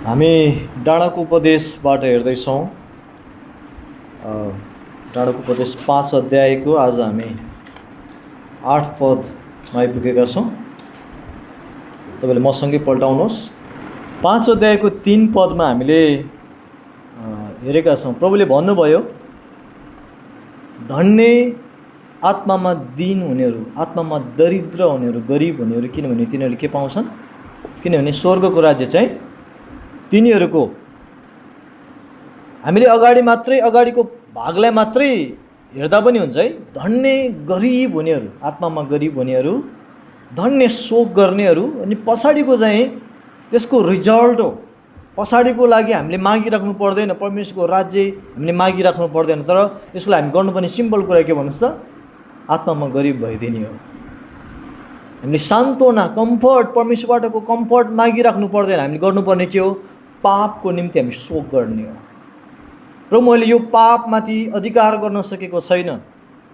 हामी डाँडाको उपदेशबाट हेर्दैछौँ। डाँडाको उपदेश 5 अध्यायको आज हामी 8 पदमा आइपुगेका छौँ। तपाईँले मसँगै पल्टाउनुहोस्। 5 अध्यायको 3 पदमा हामीले हेरेका छौँ। प्रभुले भन्नुभयो, धन्य आत्मामा दीन हुनेहरू, आत्मामा दरिद्र हुनेहरू, गरिब हुनेहरू, किनभने तिनीहरूले के पाउँछन्? किनभने स्वर्गको राज्य चाहिँ तिनीहरूको। हामीले अगाडिको भागलाई मात्रै हेर्दा पनि हुन्छ है। धन्य गरिब हुनेहरू, आत्मामा गरिब हुनेहरू, धन्य शोक गर्नेहरू, अनि पछाडिको चाहिँ त्यसको रिजल्ट हो। पछाडिको लागि हामीले मागिराख्नु पर्दैन, परमेश्वरको राज्य हामीले मागिराख्नु पर्दैन। तर यसलाई हामी गर्नुपर्ने सिम्पल कुरा के भन्नुहोस् त? आत्मामा गरिब भइदिने हो। हामीले सान्त्वना, कम्फर्ट, परमेश्वरबाटको कम्फर्ट मागिराख्नु पर्दैन। हामीले गर्नुपर्ने के हो? पापको निम्ति हामी शोक गर्ने हो। र मैले यो पापमाथि अधिकार गर्न सकेको छैन,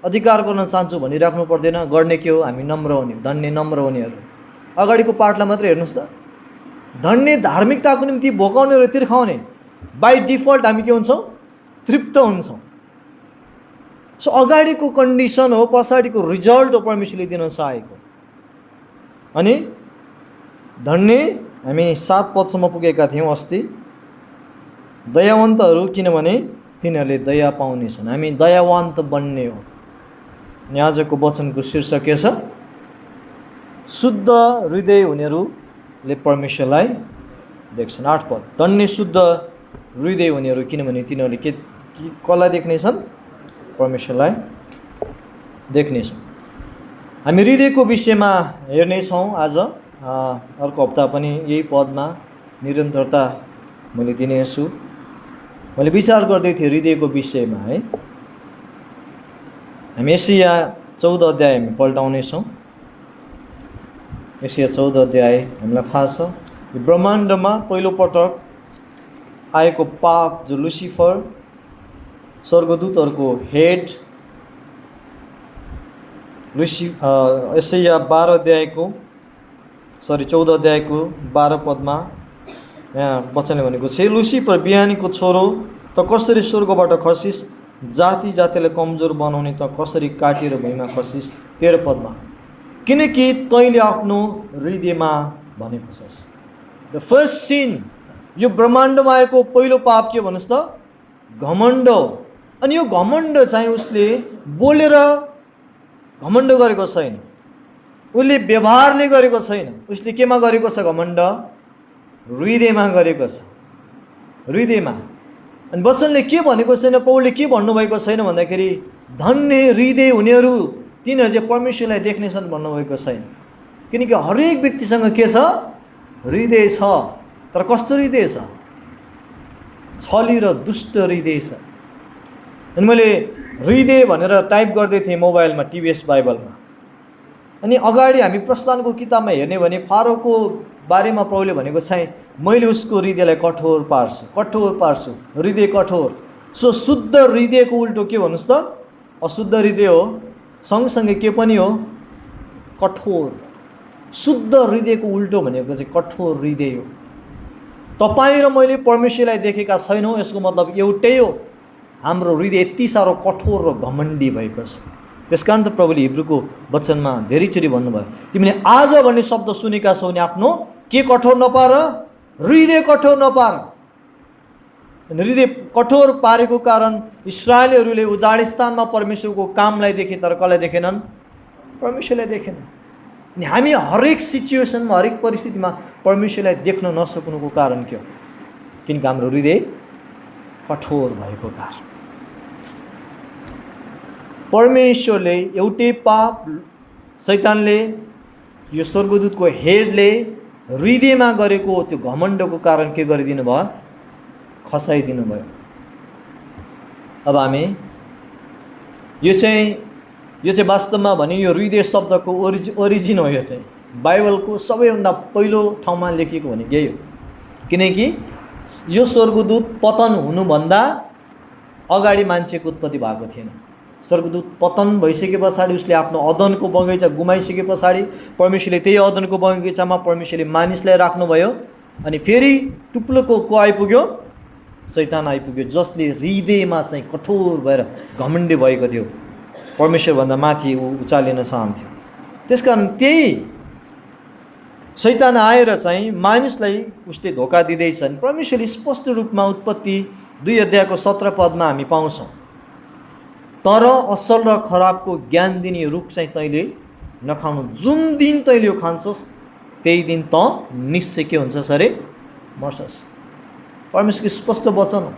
अधिकार गर्न चाहन्छु भनिराख्नु पर्दैन। गर्ने के हो? हामी नम्र हुने, धन्य नम्र हुनेहरू। अगाडिको पाठलाई मात्रै हेर्नुहोस् त। धन्य धार्मिकताको निम्ति भोकाउने र तिर्खाउने। बाई डिफल्ट हामी के हुन्छौँ? तृप्त हुन्छौँ। सो अगाडिको कन्डिसन हो, पछाडिको रिजल्ट हो परमेश्वरले दिन चाहेको। अनि धन्य, हामी 7 पदसम्म पुगेका थियौँ अस्ति। दयावन्तहरू, किनभने तिनीहरूले दया पाउनेछन्। हामी दयावन्त बन्ने हो। अनि आजको वचनको शीर्षक के छ? शुद्ध हृदय हुनेहरूले परमेश्वरलाई देख्छन्। 8 पद। धन्य शुद्ध हृदय हुनेहरू, किनभने तिनीहरूले कसलाई देख्नेछन्? परमेश्वरलाई देख्नेछन्। हामी हृदयको विषयमा हेर्नेछौँ आज। अर्को हप्ता पनि यही पदमा निरन्तरता मैले दिनेछु। मैले विचार गर्दै थिएँ हृदयको विषयमा है। हामी एशिया 14 अध्याय हामी पल्टाउनेछौँ। एशिया 14 अध्याय हामीलाई थाहा छ, यो ब्रह्माण्डमा पहिलोपटक आएको पाप, जो लुसिफर स्वर्गदूतहरूको हेड, एशिया 14 अध्यायको 12 पदमा यहाँ वचनले भनेको छ, लुसिफर बिहानीको छोरो त कसरी स्वर्गबाट खसिस, जाति जातिलाई कमजोर बनाउने त कसरी काटिएर भुइँमा खसिस। 13 पदमा, किनकि तैँले आफ्नो हृदयमा भनेको छस्। द फर्स्ट सिन, यो ब्रह्माण्डमा आएको पहिलो पाप के भन्नुहोस् त? घमण्ड हो। अनि यो घमण्ड चाहिँ उसले बोलेर घमण्ड गरेको छैन, उसले व्यवहारले गरेको छैन। उसले केमा गरेको छ घमण्ड? हृदयमा गरेको छ, हृदयमा। अनि वचनले के भनेको छैन, पौलले के भन्नुभएको छैन भन्दाखेरि धन्य हृदय हुनेहरू तिनीहरू चाहिँ परमेश्वरलाई देख्नेछन् भन्नुभएको छैन। किनकि हरेक व्यक्तिसँग के छ? हृदय छ। तर कस्तो हृदय छ? छली र दुष्ट हृदय छ। अनि मैले हृदय भनेर टाइप गर्दै थिएँ मोबाइलमा, टिभीएस बाइबलमा। अनि अगाडि हामी प्रस्थानको किताबमा हेर्ने भने फारोको बारेमा प्रभुले भनेको चाहिँ, मैले उसको हृदयलाई कठोर पार्छु, कठोर पार्छु, हृदय कठोर। सो शुद्ध हृदयको उल्टो के भन्नुहोस् त? अशुद्ध हृदय हो। सँगसँगै के पनि हो? कठोर। शुद्ध हृदयको उल्टो भनेको चाहिँ कठोर हृदय हो। तपाईँ र मैले परमेश्वरलाई देखेका छैनौँ, यसको मतलब एउटै हो, हाम्रो हृदय यति साह्रो कठोर र घमण्डी भएको छ। त्यस कारण त प्रभुले हिब्रूको वचनमा धेरैचोटि भन्नुभयो, तिमीले आज भन्ने शब्द सुनेका छौ भने आफ्नो के कठोर नपार? हृदय कठोर नपार। हृदय कठोर पारेको कारण इस्राएलीहरूले उजाड स्थानमा परमेश्वरको कामलाई देखे, तर कसलाई देखेनन्? परमेश्वरलाई देखेनन्। अनि हामी हरेक सिचुएसनमा, हरेक परिस्थितिमा परमेश्वरलाई देख्न नसक्नुको कारण के हो? किनकि हाम्रो हृदय कठोर भएको कारण। परमेश्वरले एउटै पाप, शैतानले, यो स्वर्गदूतको हेडले हृदयमा गरेको त्यो घमण्डको कारण के गरिदिनु भयो? खसाइदिनु भयो। अब हामी यो चाहिँ वास्तवमा भने यो हृदय शब्दको ओरिजिन हो। यो चाहिँ बाइबलको सबैभन्दा पहिलो ठाउँमा लेखिएको भनेको यही हो। किनकि यो स्वर्गदूत पतन हुनुभन्दा अगाडि मान्छेको उत्पत्ति भएको थिएन। स्वर्गदूत पतन भइसके पछाडि उसले आफ्नो अदनको बगैँचा गुमाइसके पछाडि परमेश्वरले त्यही अदनको बगैँचामा परमेश्वरले मानिसलाई राख्नुभयो अनि फेरि टुप्लोको को आइपुग्यो? शैतान आइपुग्यो, जसले हृदयमा चाहिँ कठोर भएर घमण्डी भएको थियो, परमेश्वरभन्दा माथि उचालिन चाहन्थ्यो। त्यसकारण त्यही शैतान आएर चाहिँ मानिसलाई उसले धोका दिँदैछन्। परमेश्वरले स्पष्ट रूपमा उत्पत्ति 2 अध्यायको 17 पदमा हामी पाउँछौँ, तर असल र खराबको ज्ञान दिने रुख चाहिँ तैँले नखानु, जुन दिन तैँले यो खान्छस् त्यही दिन त निश्चय के हुन्छस् अरे? मर्छस्। परमेश्वरको स्पष्ट वचन हो।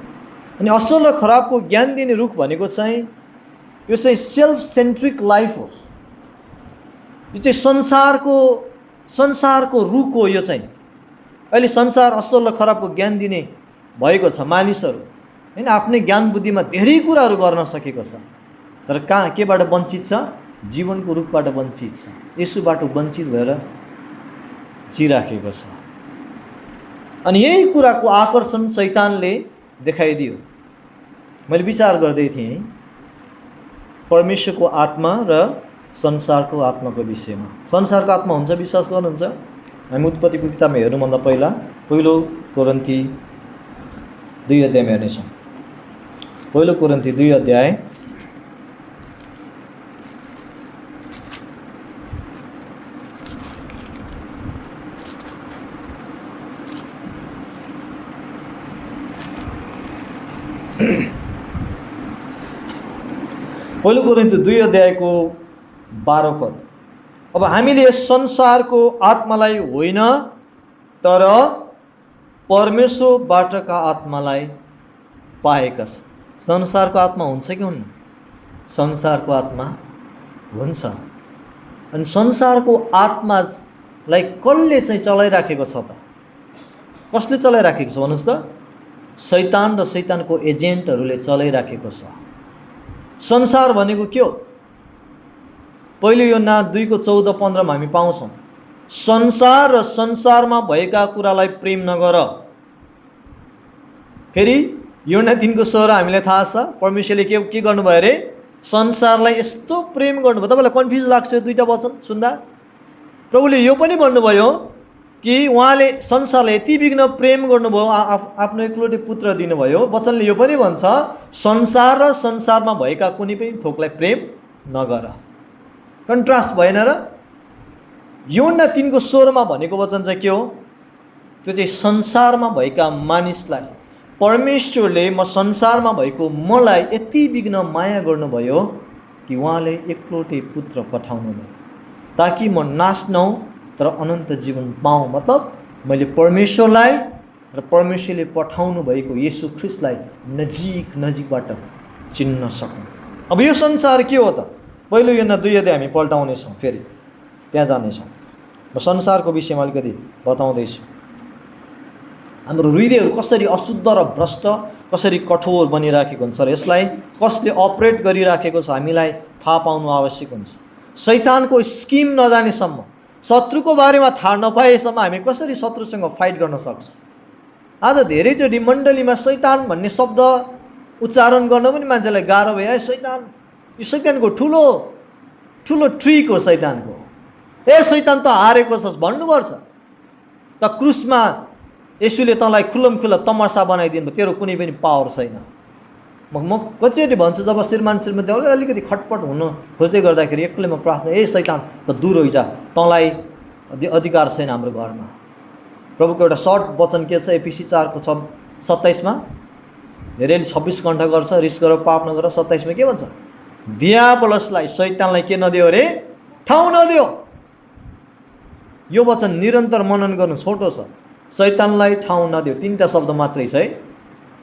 अनि असल र खराबको ज्ञान दिने रुख भनेको चाहिँ यो चाहिँ सेल्फ सेन्ट्रिक लाइफ हो। यो चाहिँ संसारको रुख हो। यो चाहिँ अहिले संसार असल र खराबको ज्ञान दिने भएको छ। मानिसहरू होइन आफ्नै ज्ञान बुद्धिमा धेरै कुराहरू गर्न सकेको छ, तर कहाँ केबाट वञ्चित छ? जीवनको रुखबाट वञ्चित छ। यसुबाट वञ्चित भएर जिराखेको छ। अनि यही कुराको आकर्षण शैतानले देखाइदियो। मैले विचार गर्दै थिएँ परमेश्वरको आत्मा र संसारको आत्माको विषयमा। संसारको आत्मा हुन्छ विश्वास गर्नुहुन्छ? हामी उत्पत्तिको किताबमा हेर्नुभन्दा पहिलो कोरिन्थी 2 अध्यायमा हेर्नेछौँ। पहिलो कोरिन्थी 2 अध्याय पहिलो कोरिन्थी 2 अध्यायको 12 पद। अब हामीले संसारको आत्मालाई होइन तर परमेश्वरबाटका आत्मालाई पाएका छौँ। संसारको आत्मा हुन्छ कि हुन्न? संसारको आत्मा हुन्छ। अनि संसारको आत्मालाई कसले चाहिँ चलाइराखेको छ त? कसले चलाइराखेको छ भन्नुहोस् त? शैतान र शैतानको एजेन्टहरूले चलाइराखेको छ। संसार भनेको के हो? पहिलो योहन्ना 2:14-15 हामी पाउँछौँ, संसार र संसारमा भएका कुरालाई प्रेम नगर। फेरि योहन्ना 3:16 हामीलाई थाहा छ परमेश्वरले के गर्नुभयो अरे? संसारलाई यस्तो प्रेम गर्नुभयो। तपाईँलाई कन्फ्युज लाग्छ यो दुईवटा वचन सुन्दा? प्रभुले यो पनि भन्नुभयो कि उहाँले संसारलाई यति बिघ्न प्रेम गर्नुभयो, आफ्नो एक्लोटे पुत्र दिनुभयो। वचनले यो पनि भन्छ संसार र संसारमा भएका कुनै पनि थोकलाई प्रेम नगर। कन्ट्रास्ट भएन र? योहन्ना 3:16 भनेको वचन चाहिँ के हो? त्यो चाहिँ संसारमा भएका मानिसलाई परमेश्वरले म संसारमा भएको मलाई यति बिघ्न माया गर्नुभयो कि उहाँले एक्लोटे पुत्र पठाउनुभयो ताकि म नाश नहुँ तर अनन्त जीवन पाऊँ। मतलब मैले परमेश्वरलाई र परमेश्वरले पठाउनु भएको येशू ख्रीष्टलाई नजिकबाट चिन्न सकौँ। अब यो संसार के हो त? पहिलो योहन्ना 2 अध्याय हामी पल्टाउनेछौँ, फेरि त्यहाँ जानेछौँ। म संसारको विषयमा अलिकति बताउँदैछु। हाम्रो हृदयहरू कसरी अशुद्ध र भ्रष्ट, कसरी कठोर बनिराखेको हुन्छ र यसलाई कसले अपरेट गरिराखेको छ हामीलाई थाहा पाउनु आवश्यक हुन्छ। शैतानको स्किम नजानेसम्म, शत्रुको बारेमा थाहा नपाएसम्म हामी कसरी शत्रुसँग फाइट गर्न सक्छौँ? आज धेरैचोटि मण्डलीमा शैतान भन्ने शब्द उच्चारण गर्न पनि मान्छेलाई गाह्रो भयो। शैतान, यो शैतानको ठुलो ठुलो ट्रिक हो शैतानको। शैतान त हारेको छस् भन्नुपर्छ। त क्रुसमा येशूले तँलाई खुल्लमखुल्ला तमासा बनाइदिनु भयो, तेरो कुनै पनि पावर छैन। म कतिचोटि भन्छु जब श्रीमती अलिकति खटपट हुन खोज्दै गर्दाखेरि एक्लै म प्रार्थना, शैतान त दूर होइजा, तँलाई अधिकार छैन हाम्रो घरमा। प्रभुको एउटा सर्ट वचन के छ? एफिसी 4:27 धेरैले 26 घण्टा गर्छ, रिस गर पाप नगर। 27 के भन्छ? दियाबलसलाई, शैतानलाई के नदियो अरे? ठाउँ नदियो। यो वचन निरन्तर मनन गर्नु छोटो छ। शैतानलाई ठाउँ नदियो, 3टा शब्द मात्रै छ है।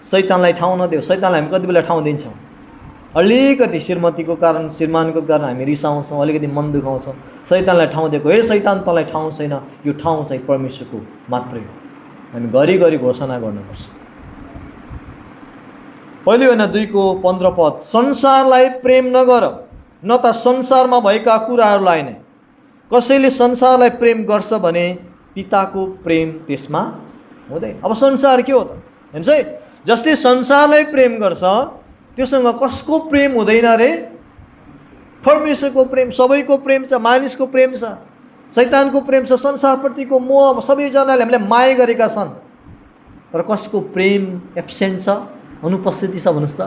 शैतानलाई ठाउँ नदियो। शैतानलाई हामी कति बेला ठाउँ दिन्छौँ? अलिकति श्रीमतीको कारण, श्रीमानको कारण हामी रिसाउँछौँ, अलिकति मन दुखाउँछौँ। शैतानलाई ठाउँ दिएको, शैतान तँलाई ठाउँ छैन, यो ठाउँ चाहिँ परमेश्वरको मात्रै हो। हामी घरिघरि घोषणा गर्नुपर्छ। पहिलो योहन्ना 2:15 पद, संसारलाई प्रेम नगर, न त संसारमा भएका कुराहरूलाई नै। कसैले संसारलाई प्रेम गर्छ भने पिताको प्रेम त्यसमा हुँदैन। अब संसार के हो त? हेर्नुहोस् है, जसले संसारलाई प्रेम गर्छ त्योसँग कसको प्रेम हुँदैन रे? परमेश्वरको प्रेम, सबैको प्रेम छ, मानिसको प्रेम छ। शैतानको प्रेम छ, संसारप्रतिको मोह, सबैजनाले हामीलाई माया गरेका छन्। तर कसको प्रेम एब्सेन्ट छ, अनुपस्थिति छ भन्नुहोस् त?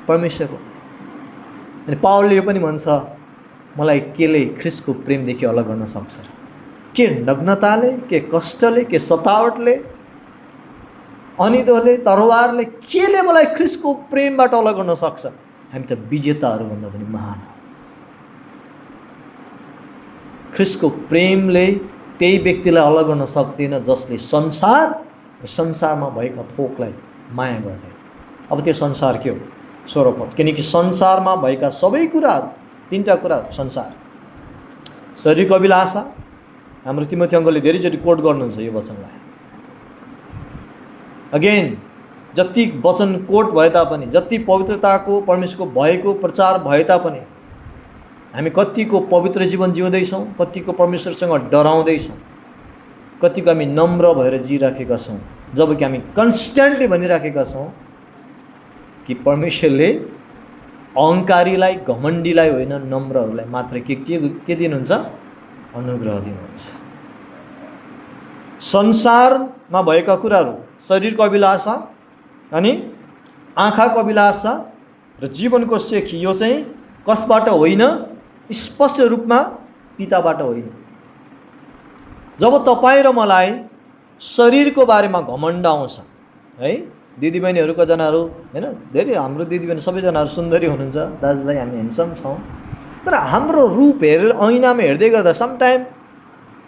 परमेश्वरको। अनि पावलले यो पनि भन्छ, मलाई केले ख्रिस्टको प्रेमदेखि अलग गर्न सक्छ? के नग्नताले, के कष्टले, के सतावटले, अनिदोले, तरवारले, केले मलाई ख्रिस्टको प्रेमबाट अलग गर्न सक्छ? हामी त विजेताहरूभन्दा पनि महान हौँ। ख्रिस्टको प्रेमले त्यही व्यक्तिलाई अलग गर्न सक्दैन जसले संसारमा भएका थोकलाई माया गर्दैन। अब त्यो संसार के हो? 16 पद। किनकि संसारमा भएका सबै कुराहरू, 3टा कुराहरू संसार, शरीरको अभिलाषा। हाम्रो तिमोथी अङ्कलले धेरैचोटि कोट गर्नुहुन्छ यो वचनलाई। अगेन, जति वचन कोट भए तापनि, जति पवित्रताको परमेश्वरको भएको प्रचार भए तापनि, हामी कतिको पवित्र जीवन जिउँदैछौँ, कतिको परमेश्वरसँग डराउँदैछौँ, कतिको हामी नम्र भएर जिराखेका छौँ, जबकि हामी कन्स्ट्यान्टली भनिराखेका छौँ कि परमेश्वरले अहङ्कारीलाई, घमण्डीलाई होइन, नम्रहरूलाई मात्र के दिनुहुन्छ? अनुग्रह दिनुहुन्छ। संसारमा भएका कुराहरू, शरीरको अभिलाषा अनि आँखाको अभिलाषा र जीवनको सेख, यो चाहिँ कसबाट होइन? स्पष्ट रूपमा पिताबाट होइन। जब तपाईँ र मलाई शरीरको बारेमा घमण्ड आउँछ है, दिदीबहिनीहरू कजनाहरू होइन, धेरै हाम्रो दिदीबहिनी सबैजनाहरू सुन्दरी हुनुहुन्छ, दाजुभाइ हामी ह्यान्डसम छौँ, तर हाम्रो रूप हेरेर ऐनामा हेर्दै गर्दा समटाइम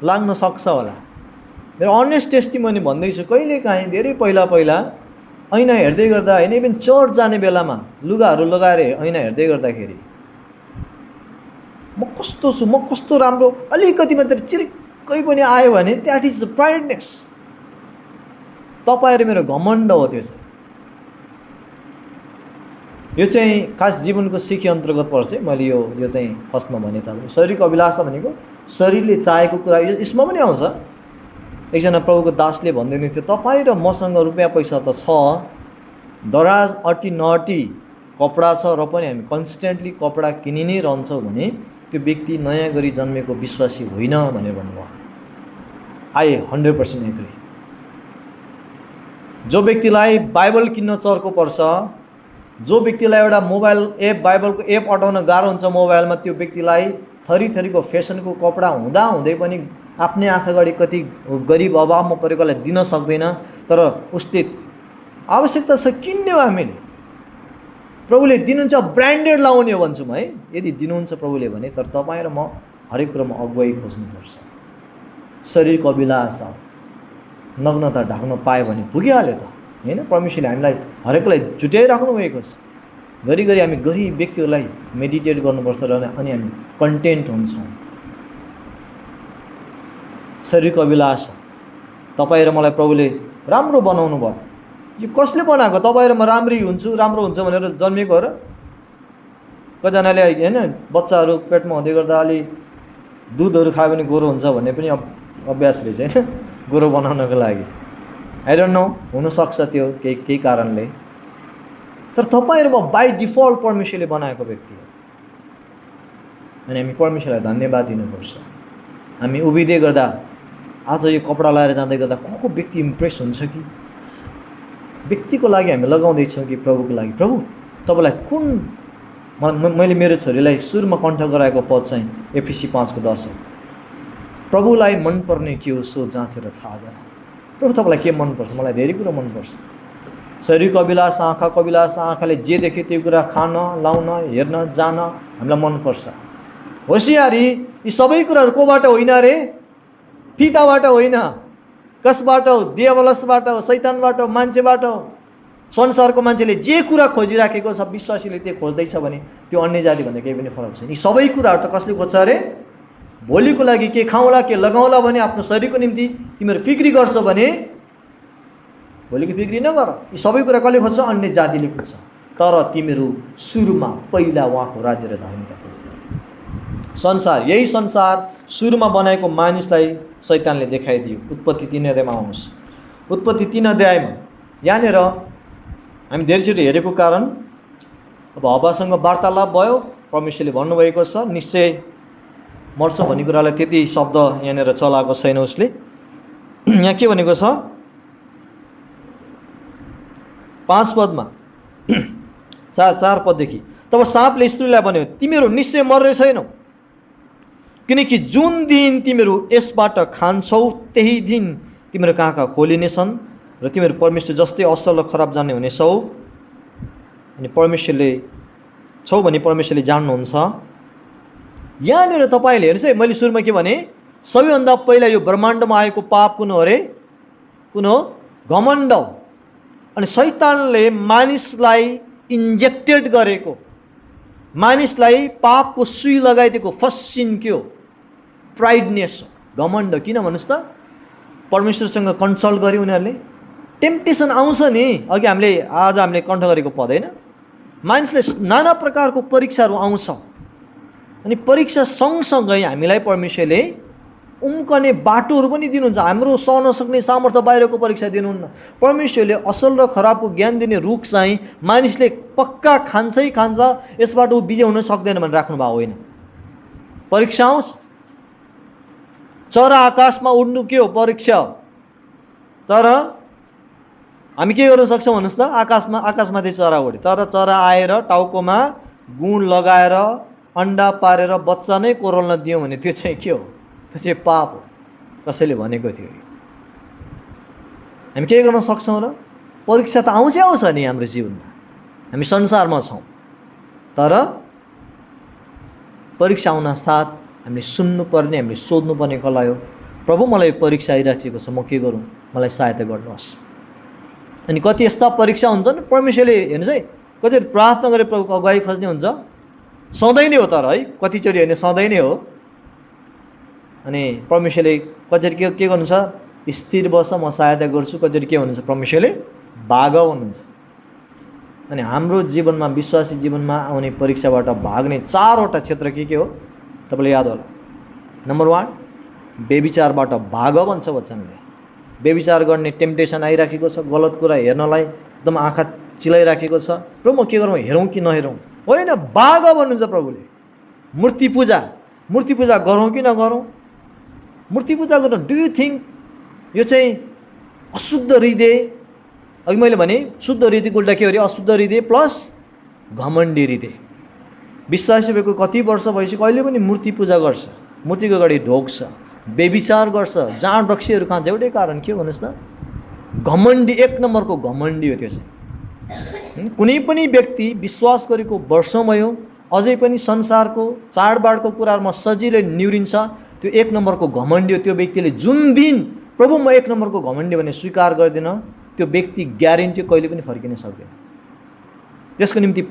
लाग्न सक्छ होला। मेरो अनेस्ट टेस्टिमोनी भन्दैछु, कहिलेकाहीँ धेरै पहिला ऐना हेर्दै गर्दा होइन, इभन चर्च जाने बेलामा लुगाहरू लगाएर ऐना हेर्दै गर्दाखेरि म कस्तो छु, म कस्तो राम्रो, अलिकति मात्र चिरिक्कै पनि आयो भने द्याट इज द प्राइडनेस। तपाईँहरू मेरो घमण्ड हो। त्यो चाहिँ यो चाहिँ खास जीवनको सिकी अन्तर्गत पर्छ। मैले यो चाहिँ फर्स्टमा भने तापनि शरीरको अभिलाषा भनेको शरीरले चाहेको कुरा, यसमा पनि आउँछ। एकजना प्रभुको दासले भन्दै थियो, तपाईँ र मसँग रुपियाँ पैसा त छ, दराज अटी नअटी कपडा छ र पनि हामी कन्सटेन्टली कपडा किनि नै रहन्छौँ भने त्यो व्यक्ति नयाँ गरी जन्मेको विश्वासी होइन भनेर भन्नुभयो। I 100% agree. जो व्यक्तिलाई बाइबल किन्न चर्को पर्छ, जो व्यक्तिलाई एउटा मोबाइल एप, बाइबलको एप अटाउन गाह्रो हुन्छ मोबाइलमा, त्यो व्यक्तिलाई थरीथरीको फेसनको कपडा हुँदै पनि आफ्नै आँखा अगाडि कति गरिब अभावमा परेकोलाई दिन सक्दैन, तर उसले आवश्यकता छ किन्ने हो। हामीले प्रभुले दिनुहुन्छ, ब्रान्डेड लाउने हो भन्छु म है, यदि दिनुहुन्छ प्रभुले भने। तर तपाईँ र म हरेक कुरामा अगुवाई खोज्नुपर्छ। शरीरको अभिलाषा, नग्नता ढाक्न पायो भने पुगिहाल्यो त होइन। परमेश्वरले हामीलाई हरेकलाई जुटाइराख्नु भएको छ। घरिघरि हामी गरिब व्यक्तिहरूलाई मेडिटेट गर्नुपर्छ र अनि हामी कन्टेन्ट हुन्छौँ। शरीरको अभिलाषा, तपाईँ र मलाई प्रभुले राम्रो बनाउनु भयो। यो कसले बनाएको? तपाईँ र म राम्रो हुन्छ भनेर जन्मेको हो र? कतिजनाले होइन, बच्चाहरू पेटमा हुँदै गर्दा अलि दुधहरू खायो भने गोरो हुन्छ भन्ने पनि अभ्यास रहेछ होइन, गोरो बनाउनको लागि। आई डोन्ट नो, हुनसक्छ त्यो केही कारणले। तर तपाईँ र म बाई डिफल्ट परमेश्वरले बनाएको व्यक्ति हो अनि हामी परमेश्वरलाई धन्यवाद दिनुपर्छ। हामी उभिँदै गर्दा, आज यो कपडा लगाएर जाँदै गर्दा को व्यक्ति इम्प्रेस हुन्छ कि व्यक्तिको लागि हामी लगाउँदैछौँ कि प्रभुको लागि? प्रभु तपाईँलाई कुन, मैले मेरो छोरीलाई सुरुमा कण्ठ गराएको पद चाहिँ एफिसी 5:10 हो। प्रभुलाई मनपर्ने के हो सो जाँचेर थाहा गर। प्रभु तपाईँलाई के मनपर्छ? मलाई धेरै कुरा मनपर्छ। शरीरको अभिलाषा, आँखाको अभिलाषा, आँखाले जे देखे त्यो कुरा खान, लाउन, हेर्न, जान हामीलाई मनपर्छ। होसियारी, यी सबै कुराहरू कोबाट होइन रे? पिताबाट होइन। कसबाट हो? देवलसबाट हो, शैतानबाट हो, मान्छेबाट हो। संसारको मान्छेले जे कुरा खोजिराखेको छ, विश्वासीले त्यो खोज्दैछ भने त्यो अन्य जातिभन्दा केही पनि फरक छैन। यी सबै कुराहरू त कसले खोज्छ अरे? भोलिको लागि के खाउँला, के लगाउँला भने, आफ्नो शरीरको निम्ति तिमीहरू फिक्री गर्छौ भने भोलिको फिक्री नगर। यी सबै कुरा कसले खोज्छ? अन्य जातिले खोज्छ। तर तिमीहरू सुरुमा पहिला उहाँको राज्य र धार्मिकता खोज्नु। संसार, यही संसार सुरुमा बनाएको मानिसलाई शैतानले देखाइदियो। उत्पत्ति 3 अध्यायमा आउनुहोस्। उत्पत्ति 3 अध्यायमा यहाँनिर हामी धेरैचोटि हेरेको कारण, अब हव्वासँग वार्तालाप भयो, परमेश्वरले भन्नुभएको छ निश्चय म मर्छ भन्ने कुरालाई त्यति शब्द यहाँनिर चलाएको छैन उसले। यहाँ के भनेको छ 5 पदमा 4 पददेखि, तब साँपले स्त्रीलाई भन्यो, तिमीहरू निश्चय मर्ने छैनौ, किनकि जुन दिन तिमीहरू यसबाट खान्छौ त्यही दिन तिम्रो आँखा खोलिनेछन् र तिमीहरू परमेश्वर जस्तै असल र खराब जान्ने हुनेछौ। अनि परमेश्वरले छौ भने परमेश्वरले जान्नुहुन्छ। यहाँनिर तपाईँले हेर्नुहोस् है, मैले सुरुमा के भने, सबैभन्दा पहिला यो ब्रह्माण्डमा आएको पाप कुन हो अरे? कुन हो? घमण्ड। अनि शैतानले मानिसलाई इन्जेक्टेड गरेको, मानिसलाई पापको सुई लगाइदिएको फर्स्ट सिन के हो? प्राइडनेस, घमण्ड। किन भन्नुहोस् त? परमेश्वरसँग कन्सल्ट गरे उनीहरूले, टेम्पटेसन आउँछ नि। अघि हामीले कण्ठ गरेको पद होइन, मानिसले नाना प्रकारको परीक्षाहरू आउँछ। अनि परीक्षा सँगसँगै हामीलाई परमेश्वरले उम्कने बाटोहरू पनि दिनुहुन्छ। हाम्रो सहन सक्ने सामर्थ्य बाहिरको परीक्षा दिनुहुन्न। परमेश्वरले असल र खराबको ज्ञान दिने रुख चाहिँ मानिसले पक्का खान्छै खान्छ, यसबाट ऊ विजय हुन सक्दैन भनेर राख्नु भएको होइन। परीक्षा आउँछ। चरा आकाशमा उड्नु के हो? परीक्षा। तर हामी के गर्न सक्छौँ भन्नुहोस् त? आकाशमाथि चरा उड्यो, तर चरा आएर टाउकोमा गुण लगाएर अन्डा पारेर बच्चा नै कोरोल्न दियो भने त्यो चाहिँ के हो? त्यो चाहिँ पाप हो। कसैले भनेको थियो। हामी के गर्न सक्छौँ र? परीक्षा त आउँछ नि हाम्रो जीवनमा, हामी संसारमा छौँ, तर परीक्षा आउन साथ हामीले सुन्नुपर्ने, हामीले सोध्नुपर्ने कसलाई हो? प्रभु, मलाई परीक्षा आइराखेको छ, म के गरौँ? मलाई सहायता गर्नुहोस्। अनि कति यस्ता परीक्षा हुन्छन् परमेश्वरले, हेर्नुहोस् है, कति प्रार्थना गरे प्रभुको अगुवाई खोज्ने हुन्छ, सधैँ नै हो, तर है कतिचोटि होइन, सधैँ नै हो। अनि परमेश्वरले कतिचोटि के गर्नुहुन्छ? स्थिर बस, म सहायता गर्छु। कतिचोटि के भन्नुहुन्छ? परमेश्वरले भाग भन्नुहुन्छ। अनि हाम्रो जीवनमा, विश्वासी जीवनमा आउने परीक्षाबाट भाग्ने 4वटा क्षेत्र के हो? तपाईँलाई याद होला। नम्बर 1, बेविचारबाट भाग भन्छ वचनले। बेविचार गर्ने टेम्पटेसन आइराखेको छ, गलत कुरा हेर्नलाई एकदम आँखा चिलाइराखेको छ। प्रभु, म के गरौँ? हेरौँ कि नहेरौँ? होइन, भाग भन्नुहुन्छ प्रभुले। मूर्ति पूजा गरौँ कि नगरौँ? मूर्ति पूजा गर्नु, डु यु थिङ्क यो चाहिँ अशुद्ध हृदय? अघि मैले भने शुद्ध हृदयको उल्टा के हो अरे? अशुद्ध हृदय प्लस घमण्डी हृदय। विश्वासी भएको कति वर्ष भएपछि कहिले पनि मूर्ति पूजा गर्छ, मूर्तिको अगाडि ढोक्छ, बेविचार गर्छ, जाँड रक्सीहरू खान्छ। एउटै कारण के हो भन्नुहोस् न? घमण्डी, 1 नम्बरको घमण्डी हो त्यो चाहिँ। कुनै पनि व्यक्ति विश्वास गरेको वर्षमै हो, अझै पनि संसारको चाडबाडको कुराहरूमा सजिलै निउरिन्छ, त्यो 1 नम्बरको घमण्डी हो। त्यो व्यक्तिले जुन दिन प्रभु म 1 नम्बरको घमण्डी भने स्वीकार गर्दैन, त्यो व्यक्ति ग्यारेन्टी कहिले पनि फर्किन सक्दैन। त्यसको निम्ति,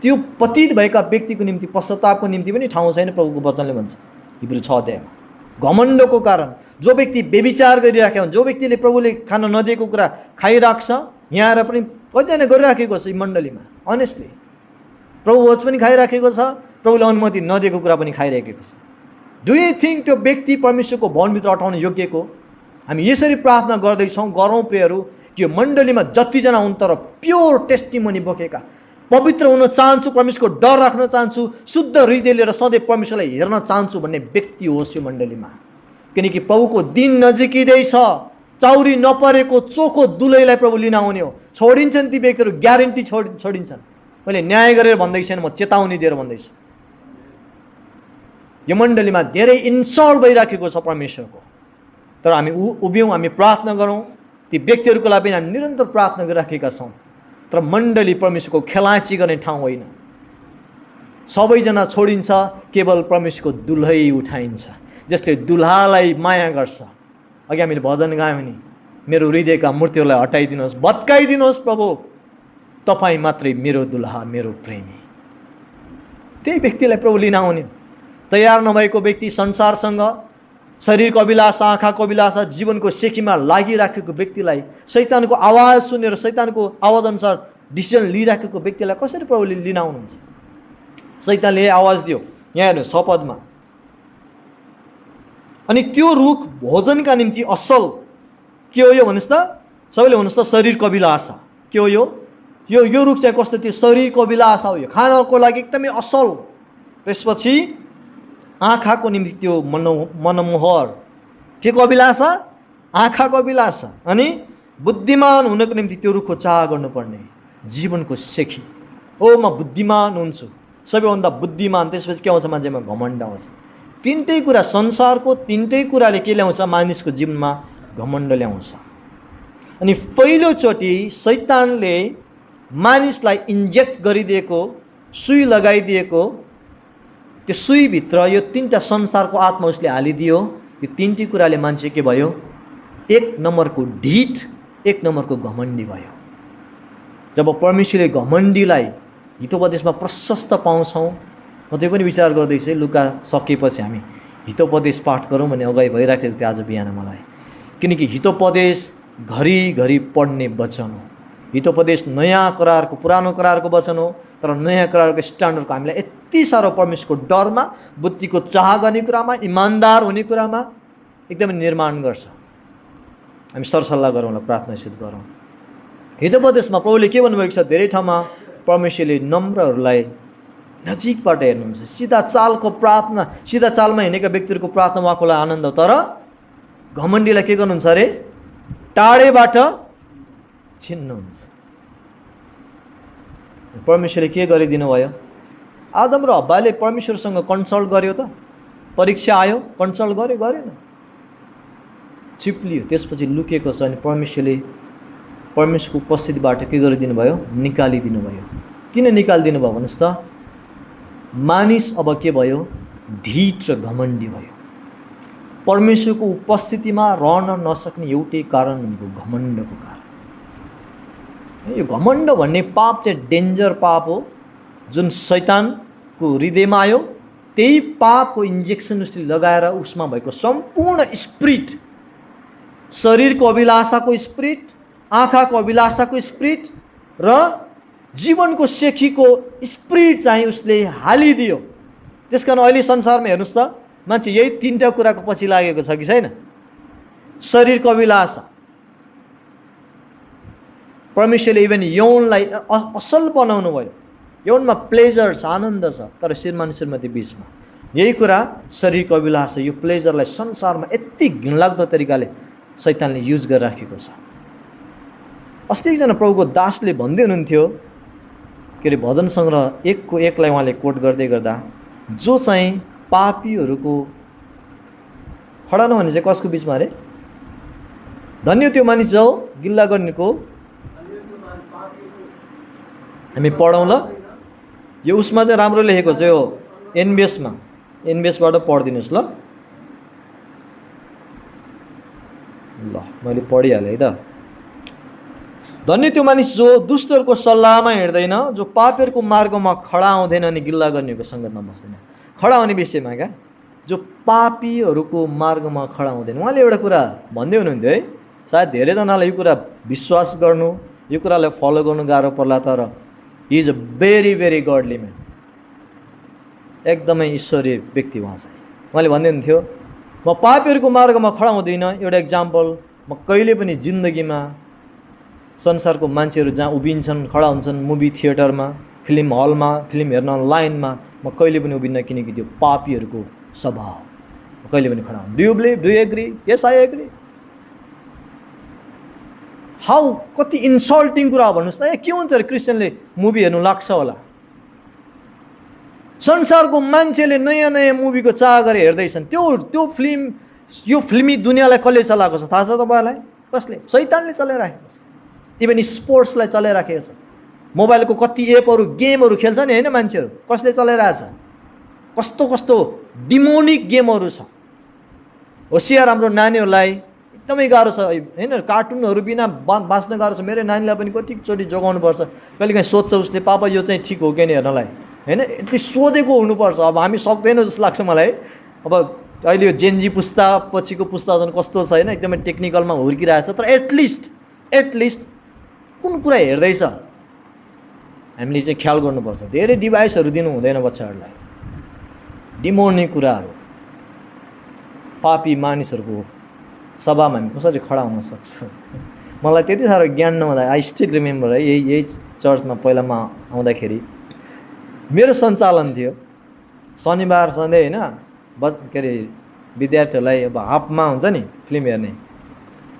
त्यो पतित भएका व्यक्तिको निम्ति पश्चातापको निम्ति पनि ठाउँ छैन, प्रभुको वचनले भन्छ हिब्रू 6 अध्यायमा। घमण्डको कारण जो व्यक्ति बेविचार गरिराखेको हुन्छ, जो व्यक्तिले प्रभुले खान नदिएको कुरा खाइराख्छ, यहाँ आएर पनि कतिजना गरिराखेको छ मण्डलीमा। अनेस्टली प्रभु भोज पनि खाइराखेको छ, प्रभुले अनुमति नदिएको कुरा पनि खाइराखेको छ। डु यु थिङ्क त्यो व्यक्ति परमेश्वरको भवनभित्र अटाउन योग्यको? हामी यसरी प्रार्थना गर्दैछौँ, गरौँ प्रेयरहरू कि यो मण्डलीमा जतिजना हुन् तर प्योर टेस्टिमोनी बोकेका, पवित्र हुन चाहन्छु, परमेश्वरको डर राख्न चाहन्छु, शुद्ध हृदय लिएर सधैँ परमेश्वरलाई हेर्न चाहन्छु भन्ने व्यक्ति होस् यो मण्डलीमा। किनकि प्रभुको दिन नजिकिँदैछ। चाउरी नपरेको चोखो दुलैलाई प्रभु लिन आउने हो। छोडिन्छन् ती व्यक्तिहरू, ग्यारेन्टी छोडिन्छन्। मैले न्याय गरेर भन्दै छैन, म चेतावनी दिएर भन्दैछु। यो मण्डलीमा धेरै इन्सल्ट भइराखेको छ परमेश्वरको, तर हामी उभियौँ, हामी प्रार्थना गरौँ। ती व्यक्तिहरूको लागि हामी निरन्तर प्रार्थना गरिराखेका छौँ। तर मण्डली परमेश्वरको खेलाँची गर्ने ठाउँ होइन। सबैजना छोडिन्छ, केवल परमेश्वरको दुलही उठाइन्छ, जसले दुल्हालाई माया गर्छ। अघि हामीले भजन गायौँ नि, मेरो हृदयका मूर्तिहरूलाई हटाइदिनुहोस्, भत्काइदिनुहोस् प्रभु, तपाईँ मात्रै मेरो दुल्हा, मेरो प्रेमी। त्यही व्यक्तिलाई प्रभु लिन आउने। तयार नभएको व्यक्ति, संसारसँग, शरीरको अभिलाषा, आँखाको अभिलाषा, जीवनको सेकीमा लागिराखेको व्यक्तिलाई, शैतानको आवाज सुनेर शैतानको आवाज अनुसार डिसिजन लिइराखेको व्यक्तिलाई कसरी प्रभुले लिन आउनुहुन्छ? शैतानले आवाज दियो, यहाँ हेर्नु 6 पदमा। अनि त्यो रुख भोजनका निम्ति असल के हो यो भन्नुहोस् त? सबैले भन्नुहोस् त, शरीरको अभिलाषा। के हो यो? यो रुख चाहिँ कस्तो? त्यो शरीरको अभिलाषा हो। यो खानको लागि एकदमै असल। त्यसपछि आँखाको निम्ति त्यो मनमोहर के को अभिलाषा? आँखाको अभिलाषा। अनि बुद्धिमान हुनको निम्ति त्यो रुखको चाह गर्नुपर्ने, जीवनको सेखी। ओ म बुद्धिमान हुन्छु, सबैभन्दा बुद्धिमान। त्यसपछि के आउँछ? मान्छेमा घमण्ड आउँछ। तिनटै कुरा, संसारको तिनटै कुराले के ल्याउँछ? मानिसको जीवनमा घमण्ड ल्याउँछ। अनि पहिलोचोटि शैतानले मानिसलाई इन्जेक्ट गरिदिएको, सुई लगाइदिएको, त्यो सुईभित्र यो तिनवटा संसारको आत्मा उसले हालिदियो। यो तिनटै कुराले मान्छे के भयो? एक नम्बरको ढिट, एक नम्बरको घमण्डी भयो। जब परमेश्वरले घमण्डीलाई हितोपदेशमा प्रशस्त पाउँछौँ, म त्यो पनि विचार गर्दैछु, लुका सकेपछि हामी हितोपदेश पाठ गरौँ भन्ने अगाडि भइराखेको थियो आज बिहान मलाई। किनकि हितोपदेश घरिघरि पढ्ने वचन हो। हितोपदेश नयाँ करारको, पुरानो करारको वचन हो, तर नयाँ करारको स्ट्यान्डर्डको हामीलाई यति साह्रो परमेश्वरको डरमा, बुद्धिको चाह गर्ने कुरामा, इमान्दार हुने कुरामा एकदमै निर्माण गर्छ। हामी सरसल्लाह गरौँला, प्रार्थनासित गरौँ। हितोपदेशमा प्रभुले के भन्नुभएको छ? धेरै ठाउँमा परमेश्वरले नम्रहरूलाई नजिकबाट हेर्नुहुन्छ। सिधा चालको प्रार्थना, सिधा चालमा हिँडेका व्यक्तिहरूको प्रार्थना उहाँकोलाई आनन्द हो, तर घमण्डीलाई के गर्नुहुन्छ अरे? टाढेबाट छिन्नुहुन्छ। परमेश्वरले के गरिदिनु भयो? आदम र हव्वाले परमेश्वरसँग कन्सल्ट गर्यो त? परीक्षा आयो, कन्सल्ट गर्यो? गरेन, छिप्लियो। त्यसपछि लुकेको छ। अनि परमेश्वरको उपस्थितिबाट के गरिदिनु भयो? निकालिदिनु भयो। किन निकालिदिनु भयो भन्नुहोस् त? मानिस अब के भयो? ढिट र घमण्डी भयो। परमेश्वरको उपस्थितिमा रहन नसक्ने एउटै कारण भनेको घमण्डको कारण। यो घमण्ड भन्ने पाप चाहिँ डेन्जर पाप हो, जुन शैतानको हृदयमा आयो। त्यही पापको इन्जेक्सन उसले लगाएर उसमा भएको सम्पूर्ण स्पिरिट, शरीरको अभिलाषाको स्पिरिट, आँखाको अभिलाषाको स्पिरिट र जीवनको सेखीको स्पिरिट चाहिँ उसले हालिदियो। त्यसकारण अहिले संसारमा हेर्नुहोस् त, मान्छे यही तिनवटा कुराको पछि लागेको छ कि छैन? शरीरको अभिलाषा। परमेश्वरले इभन यौनलाई असल बनाउनु भयो। यौनमा प्लेजर छ, आनन्द छ, तर श्रीमान श्रीमती बिचमा यही कुरा शरीरको अभिलाषा, यो प्लेजरलाई संसारमा यति घिनलाग्दो तरिकाले शैतानले युज गरिराखेको छ। अस्ति एकजना प्रभुको दासले भन्दै हुनुहुन्थ्यो, के अरे भजन सङ्ग्रह 1को 1लाई उहाँले कोट गर्दै गर्दा, जो चाहिँ पापीहरूको खडा नभने चाहिँ कसको बिचमा अरे? धन्य त्यो मानिस जाऊ गिल्ला गर्नेको। हामी पढौँ ल, यो उसमा चाहिँ राम्रो लेखेको छ, यो एनबिएसबाट पढिदिनुहोस् ल। ल मैले पढिहालेँ है त। धन्य त्यो मानिस जो दुष्टहरूको सल्लाहमा हिँड्दैन, जो पापीहरूको मार्गमा खडा हुँदैन अनि गिल्ला गर्नेको सङ्गतमा बस्दैन। खडा हुने विषयमा क्या, जो पापीहरूको मार्गमा खडा हुँदैन। उहाँले एउटा कुरा भन्दै हुनुहुन्थ्यो है, सायद धेरैजनालाई यो कुरा विश्वास गर्नु, यो कुरालाई फलो गर्नु गाह्रो पर्ला, तर he is a very very godly man. एकदमै ईश्वरीय व्यक्ति उहाँ चाहिँ। उहाँले भन्दै हुन्थ्यो, म पापीहरूको मार्गमा खडा हुँदिनँ। एउटा इक्जाम्पल, म कहिले पनि जिन्दगीमा संसारको मान्छेहरू जहाँ उभिन्छन्, खडा हुन्छन्, मुभी थिएटरमा, फिल्म हलमा, फिल्म हेर्न लाइनमा, म कहिले पनि उभिन्न, किनकि त्यो पापीहरूको स्वभाव। म कहिले पनि खडा हुन्न। Do you believe? Do you agree? Yes I agree. How कति इन्सल्टिङ कुरा हो भन्नुहोस् त। के हुन्छ अरे क्रिस्चियनले मुभी हेर्नु लाग्छ होला? संसारको मान्छेले नयाँ नयाँ मुभीको चाह गरेर हेर्दैछन्। त्यो फिल्म, यो फिल्मी दुनियाँलाई कसले चलाएको छ थाहा छ तपाईँलाई? कसले? शैतानले चलाइराखेको छ। इभन स्पोर्ट्सलाई चलाइराखेको छ। मोबाइलको कति एपहरू, गेमहरू खेल्छ नि होइन मान्छेहरू, कसले चलाइरहेछ? कस्तो कस्तो डिमोनिक गेमहरू छ। होसियार हाम्रो नानीहरूलाई एकदमै गाह्रो छ होइन, कार्टुनहरू बिना बाँच्न गाह्रो छ। मेरो नानीलाई पनि कतिचोटि जोगाउनुपर्छ। कहिलेकाहीँ सोध्छ उसले, पापा यो चाहिँ ठिक हो कि नि हेर्नलाई, होइन? एटलिस्ट सोधेको हुनुपर्छ। अब हामी सक्दैनौँ जस्तो लाग्छ मलाई। अब अहिले यो जेनजी पुस्ता पछिको पुस्ता झन् कस्तो छ होइन, एकदमै टेक्निकलमा हुर्किरहेको छ। तर एटलिस्ट कुन कुरा हेर्दैछ हामीले चाहिँ ख्याल गर्नुपर्छ। धेरै डिभाइसहरू दिनु हुँदैन बच्चाहरूलाई। डिमोनिक कुराहरू, पापी मानिसहरूको सभामा हामी कसरी खडा हुन सक्छ? मलाई त्यति साह्रो ज्ञान नहुँदा, आई स्टिल रिमेम्बर है, यही चर्चमा पहिलामा आउँदाखेरि मेरो सञ्चालन थियो। शनिबार सधैँ होइन, के अरे विद्यार्थीहरूलाई अब हाफमा हुन्छ नि फिल्म हेर्ने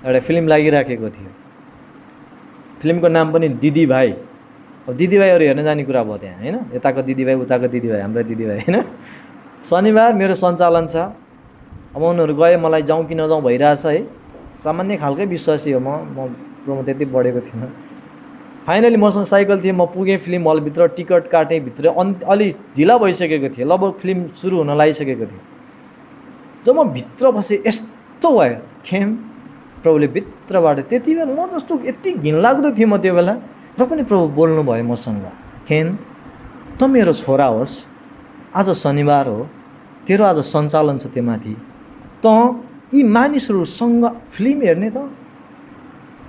एउटा फिल्म लागिराखेको थियो। फिल्मको नाम पनि दिदीभाइ। अब दिदीभाइहरू हेर्न जाने कुरा भयो त्यहाँ होइन, यताको दिदीभाइ उताको दिदीभाइ हाम्रो दिदीभाइ होइन। शनिबार मेरो सञ्चालन छ, अब उनीहरू गए मलाई जाउँ कि नजाउँ भइरहेछ है। सामान्य खालकै विश्वासी हो म प्रोमो त्यति बढेको थिएन। फाइनली मसँग साइकल थियो, म पुगेँ फिल्म हलभित्र, टिकट काटेँ, भित्र अलि ढिला भइसकेको थियो, लगभग फिल्म सुरु हुन लागिसकेको थियो। जब म भित्र बसेँ यस्तो भयो खेम प्रभुले भित्रबाट। त्यति बेला म जस्तो यति घिनलाग्दो थियो म त्यो बेला, र पनि प्रभु बोल्नुभयो मसँग, खेम त मेरो छोरा होस्, आज शनिबार हो, तेरो आज सञ्चालन छ त्यो माथि, त यी मानिसहरूसँग फिल्म हेर्ने त।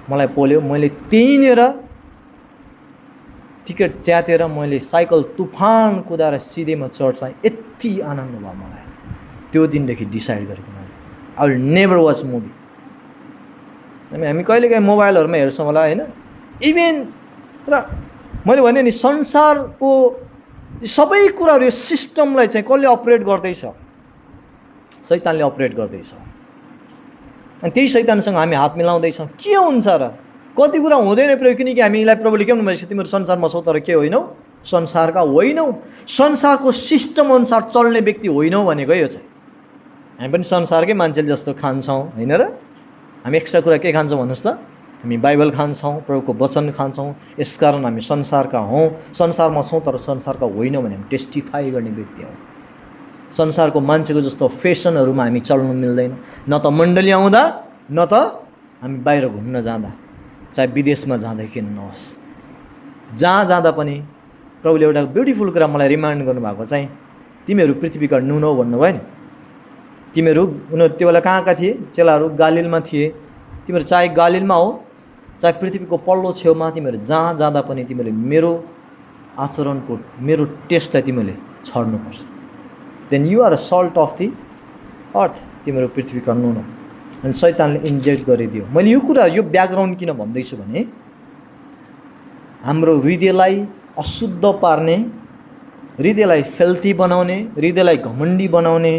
मलाई पोल्यो, मैले त्यहीँनिर टिकट च्यातेर मैले साइकल तुफान कुदाएर सिधै म चर्च आएँ। यति आनन्द भयो मलाई। त्यो दिनदेखि डिसाइड गरेको मैले I will never watch movie. हामी कहिलेकाहीँ मोबाइलहरूमा हेर्छौँ होला होइन, इभेन र मैले भने नि संसारको सबै कुराहरू यो सिस्टमलाई चाहिँ कसले अपरेट गर्दैछ? शैतानले अपरेट गर्दैछ। अनि त्यही शैतानसँग हामी हात मिलाउँदैछौँ। के हुन्छ र? कति कुरा हुँदैन प्रभु, किनकि हामीलाई प्रभुले के भन्नुभएको छ, तिमीहरू संसारमा छौ तर के होइनौ, संसारका होइनौ, संसारको सिस्टम अनुसार चल्ने व्यक्ति होइनौ भनेको यो चाहिँ। हामी पनि संसारकै मान्छेले जस्तो खान्छौँ होइन र? हामी एक्स्ट्रा कुरा के खान्छौँ भन्नुहोस् त? हामी बाइबल खान्छौँ, प्रभुको वचन खान्छौँ, यसकारण हामी संसारका हौँ, संसारमा छौँ तर संसारका होइनौँ भने हामी टेस्टिफाई गर्ने व्यक्ति हौँ। संसारको मान्छेको जस्तो फेसनहरूमा हामी चल्नु मिल्दैन, न त मण्डली आउँदा न त हामी बाहिर घुम्न जाँदा, चाहे विदेशमा जाँदा किन नहोस्, जहाँ जाँदा पनि प्रभुले एउटा ब्युटिफुल कुरा मलाई रिमाइन्ड गर्नुभएको चाहिँ, तिमीहरू पृथ्वीका नुन हौ भन्नुभयो नि। तिमीहरू, उनीहरू त्यो बेला कहाँका थिए? चेलाहरू गालिलमा थिए। तिमीहरू चाहे गालिलमा हो चाहे पृथ्वीको पल्लो छेउमा, तिमीहरू जहाँ जाँदा पनि तिमीहरूले मेरो आचरणको, मेरो टेस्टलाई तिमीहरूले छड्नुपर्छ। Then you are a salt of the earth. तिमीहरू पृथ्वीका नुन हो। अनि शैतानले इन्जेक्ट गरिदियो। मैले यो कुरा, यो ब्याकग्राउन्ड किन भन्दैछु भने हाम्रो हृदयलाई अशुद्ध पार्ने, हृदयलाई फेल्थी बनाउने, हृदयलाई घमण्डी बनाउने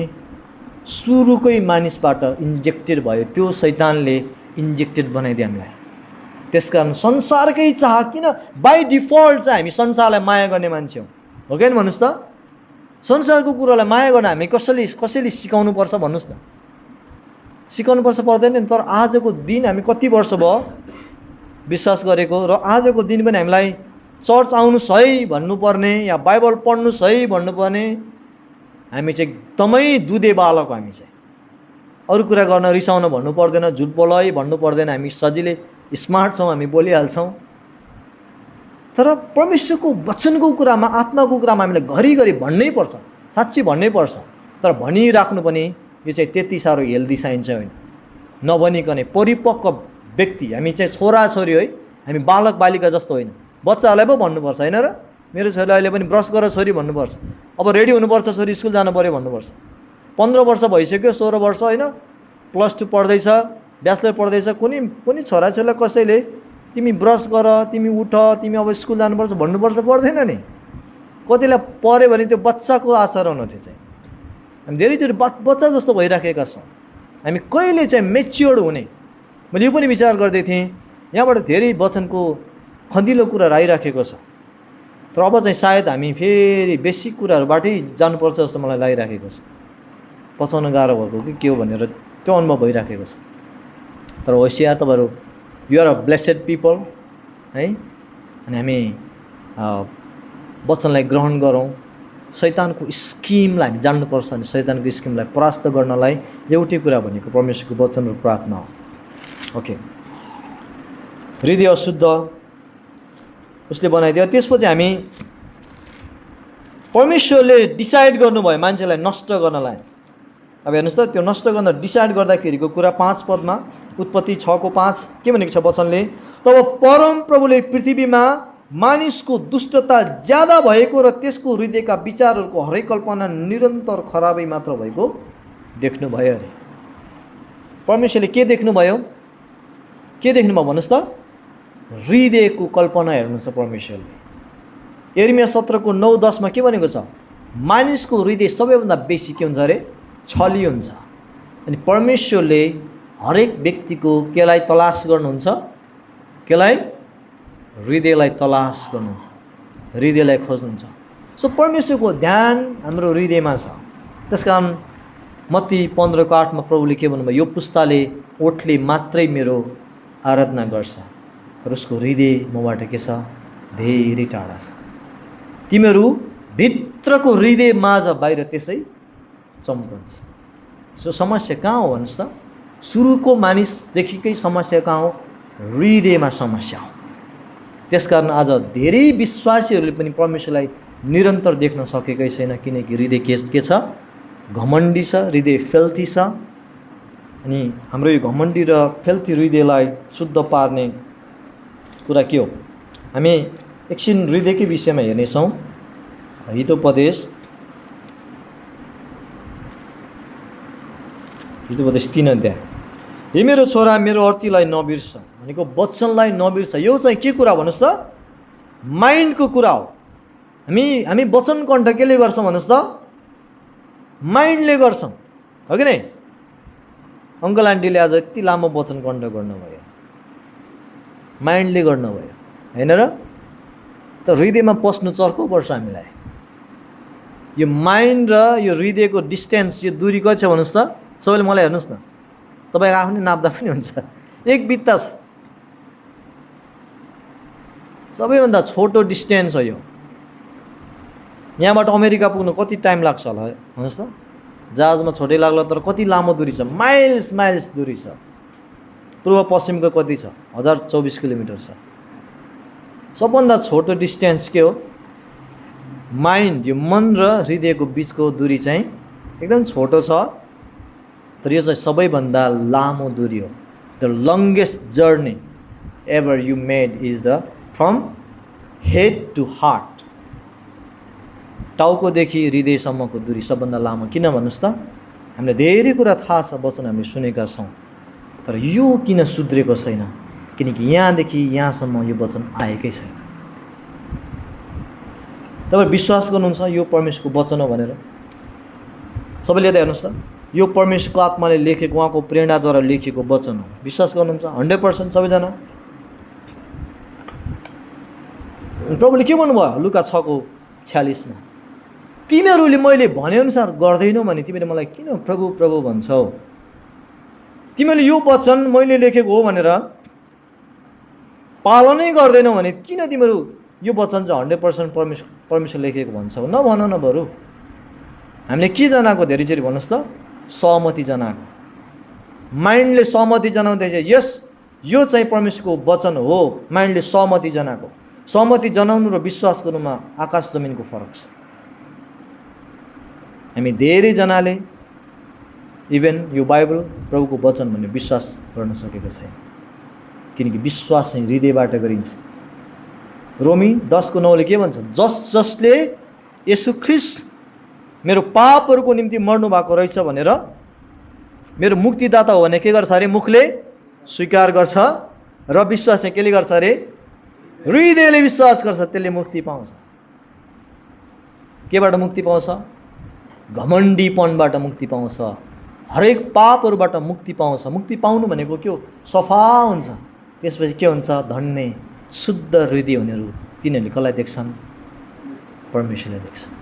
सुरुकै मानिसबाट इन्जेक्टेड भयो। त्यो शैतानले इन्जेक्टेड बनाइदियो हामीलाई। त्यसकारण संसारकै चाह, किन बाई डिफल्ट चाहिँ हामी संसारलाई माया गर्ने मान्छे हो कि भन्नुहोस् त? संसारको कुरालाई माया गर्न हामी कसैले सिकाउनु पर्छ भन्नुहोस् न? सिकाउनु पर्छ पर्दैन नि। तर आजको दिन हामी कति वर्ष भयो विश्वास गरेको, र आजको दिन पनि हामीलाई चर्च आउनुहोस् है भन्नुपर्ने या बाइबल पढ्नुहोस् है भन्नुपर्ने, हामी चाहिँ एकदमै दुधे बालक हो। हामी चाहिँ अरू कुरा गर्न रिसाउन भन्नु पर्दैन, झुट बोल है भन्नु पर्दैन, हामी सजिलै स्मार्ट छौँ, हामी बोलिहाल्छौँ। तर परमेश्वरको वचनको कुरामा, आत्माको कुरामा हामीलाई घरिघरि भन्नै पर्छ, साँच्ची भन्नै पर्छ। तर भनिराख्नु पनि यो चाहिँ त्यति साह्रो हेल्दी साइन चाहिँ होइन। नभनिकनै परिपक्व व्यक्ति हामी चाहिँ छोराछोरी है, हामी बालक बालिका जस्तो होइन। बच्चाहरूलाई पो भन्नुपर्छ होइन र? मेरो छोरीले अहिले पनि ब्रस गर छोरी भन्नुपर्छ, अब रेडी हुनुपर्छ छोरी, स्कुल जानु पऱ्यो भन्नुपर्छ। 15 वर्ष भइसक्यो, 16 वर्ष होइन, +2 पढ्दैछ, ब्याचलर पढ्दैछ, कुनै छोराछोरीलाई कसैले तिमी ब्रस गर, तिमी उठ, तिमी अब स्कुल जानुपर्छ भन्नुपर्छ पर्दैन नि? कतिलाई पऱ्यो भने त्यो बच्चाको आचरण हो। त्यो चाहिँ हामी धेरैचोटि बच्चा जस्तो भइराखेका छौँ। हामी कहिले चाहिँ मेच्योर्ड हुने? मैले यो पनि विचार गर्दै थिएँ, यहाँबाट धेरै वचनको खँदिलो कुराहरू आइराखेको छ, तर अब चाहिँ सायद हामी फेरि बेसिक कुराहरूबाटै जानुपर्छ जस्तो मलाई लागिराखेको छ। पचाउन गाह्रो भएको कि के हो भनेर त्यो अनुभव भइराखेको छ। तर होसियार तपाईँहरू, you are a blessed people है। अनि हामी वचनलाई ग्रहण गरौँ, शैतानको स्किमलाई हामी जान्नुपर्छ। अनि शैतानको स्किमलाई परास्त गर्नलाई एउटै कुरा भनेको परमेश्वरको वचन र प्रार्थना हो। ओके, हृदय अशुद्ध उसले बनाइदियो। त्यसपछि हामी परमेश्वरले डिसाइड गर्नुभयो मान्छेलाई नष्ट गर्नलाई। अब हेर्नुहोस् त, त्यो नष्ट गर्न डिसाइड गर्दाखेरिको कुरा 5 पदमा, उत्पत्ति 6:5 के भनेको छ वचनले? तब परम प्रभुले पृथ्वीमा मानिसको दुष्टता ज्यादा भएको र त्यसको हृदयका विचारहरूको हरेक कल्पना निरन्तर खराबै मात्र भएको देख्नुभयो अरे। परमेश्वरले के देख्नुभयो? के देख्नुभयो भन्नुहोस् त? हृदयको कल्पना हेर्नुहुन्छ परमेश्वरले। यिर्मया 17:9-10 के भनेको छ? मानिसको हृदय सबैभन्दा बेसी के हुन्छ अरे? छली हुन्छ। अनि परमेश्वरले हरेक व्यक्तिको केलाई तलास गर्नुहुन्छ, केलाई हृदयलाई तलास गर्नुहुन्छ, हृदयलाई खोज्नुहुन्छ। सो परमेश्वरको ध्यान हाम्रो हृदयमा छ। त्यसकारण मत्ती 15:8 प्रभुले के भन्नुभयो, यो पुस्ताले ओठले मात्रै मेरो आराधना गर्छ तर उसको हृदय मबाट के छ, धेरै टाढा छ। तिमीहरू भित्रको हृदय माझ बाहिर त्यसै चम्कन्छ। सो समस्या कहाँ हो भन्नुहोस् त? सुरुको मानिसदेखिकै समस्या कहाँ हो? हृदयमा समस्या हो। त्यसकारण आज धेरै विश्वासीहरूले पनि परमेश्वरलाई निरन्तर देख्न सकेकै छैन, किनकि हृदय के छ, घमण्डी छ, हृदय फेल्थी छ। अनि हाम्रो यो घमण्डी र फेल्थी हृदयलाई शुद्ध पार्ने कुरा के हो? हामी एकछिन हृदयकै विषयमा हेर्नेछौँ। हितोपदेश 3 अध्याय। हे मेरो छोरा, मेरो अर्तीलाई नबिर्स भनेको वचनलाई नबिर्स। यो चाहिँ के कुरा भन्नुहोस् त? माइन्डको कुरा हो। हामी वचन कण्ठ केले गर्छौँ भन्नुहोस् त? माइन्डले गर्छौँ, हो कि नै? अङ्कल आन्टीले आज यति लामो वचन कण्ठ गर्नुभयो, माइन्डले गर्नुभयो, होइन र? त हृदयमा पस्नु चर्को पर्छ हामीलाई। यो माइन्ड र यो हृदयको डिस्टेन्स, यो दूरी कति छ भन्नुहोस् त? सबैले मलाई हेर्नुहोस् न, तपाईँको आफ्नै नाप्दा पनि हुन्छ। 1 बित्ता छ, सबैभन्दा छोटो डिस्टेन्स हो यो। यहाँबाट अमेरिका पुग्नु कति टाइम लाग्छ होला भन्नुहोस् त? जहाजमा छोटै लाग्ला, तर कति लामो दूरी छ, माइल्स दूरी छ। पूर्व पश्चिमको कति छ? 1024 किलोमिटर छ। सबभन्दा छोटो डिस्टेन्स के हो? माइन्ड, यो मन र हृदयको बिचको दूरी चाहिँ एकदम छोटो छ, तर यो चाहिँ सबैभन्दा लामो दूरी हो। The longest journey ever you made is the from head to heart. टाउकोदेखि हृदयसम्मको दूरी सबभन्दा लामो। किन भन्नुहोस् त? हामीलाई धेरै कुरा थाहा छ, वचन हामीले सुनेका छौँ, तर यो किन सुध्रेको छैन? किनकि यहाँदेखि यहाँसम्म यो वचन आएकै छैन। तपाईँ विश्वास गर्नुहुन्छ यो परमेश्वरको वचन हो भनेर? सबैले यता हेर्नुहोस् त, यो परमेश्वरको आत्माले लेखेको, उहाँको प्रेरणाद्वारा लेखेको वचन हो। विश्वास गर्नुहुन्छ 100% सबैजना? प्रभुले के भन्नुभयो लुका 6:46 तिमीहरूले मैले भनेअनुसार गर्दैनौ भने तिमीले मलाई किन प्रभु प्रभु भन्छौ? तिमीले यो वचन मैले लेखेको हो भनेर पालनै गर्दैनौ भने किन तिमीहरू यो वचन चाहिँ 100% परमेश्वर लेखेको भन्छौ? नभन न बरु। हामीले के जनाएको धेरैचोटि भन्नुहोस् त? सहमति जनाएको। माइन्डले सहमति जनाउँदै चाहिँ यस यो चाहिँ परमेश्वरको वचन हो, माइन्डले सहमति जनाएको। सहमति जनाउनु र विश्वास गर्नुमा आकाश जमिनको फरक छ। हामी धेरैजनाले इभन यो बाइबल प्रभुको वचन भन्ने विश्वास गर्न सकेको छैन, किनकि विश्वास चाहिँ हृदयबाट गरिन्छ। रोमी 10:9 के भन्छ? जसले येशू ख्रीष्ट मेरो पापहरूको निम्ति मर्नु भएको रहेछ भनेर मेरो मुक्तिदाता हो भने के गर्छ अरे? मुखले स्वीकार गर्छ र विश्वास चाहिँ केले गर्छ अरे? हृदयले विश्वास गर्छ, त्यसले मुक्ति पाउँछ। केबाट मुक्ति पाउँछ? घमण्डीपनबाट मुक्ति पाउँछ, हरेक पापहरूबाट मुक्ति पाउँछ। मुक्ति पाउनु भनेको के हो? सफा हुन्छ। त्यसपछि के हुन्छ? धन्य शुद्ध हृदय हुनेहरू तिनीहरूले कसलाई देख्छन्? परमेश्वरलाई देख्छन्।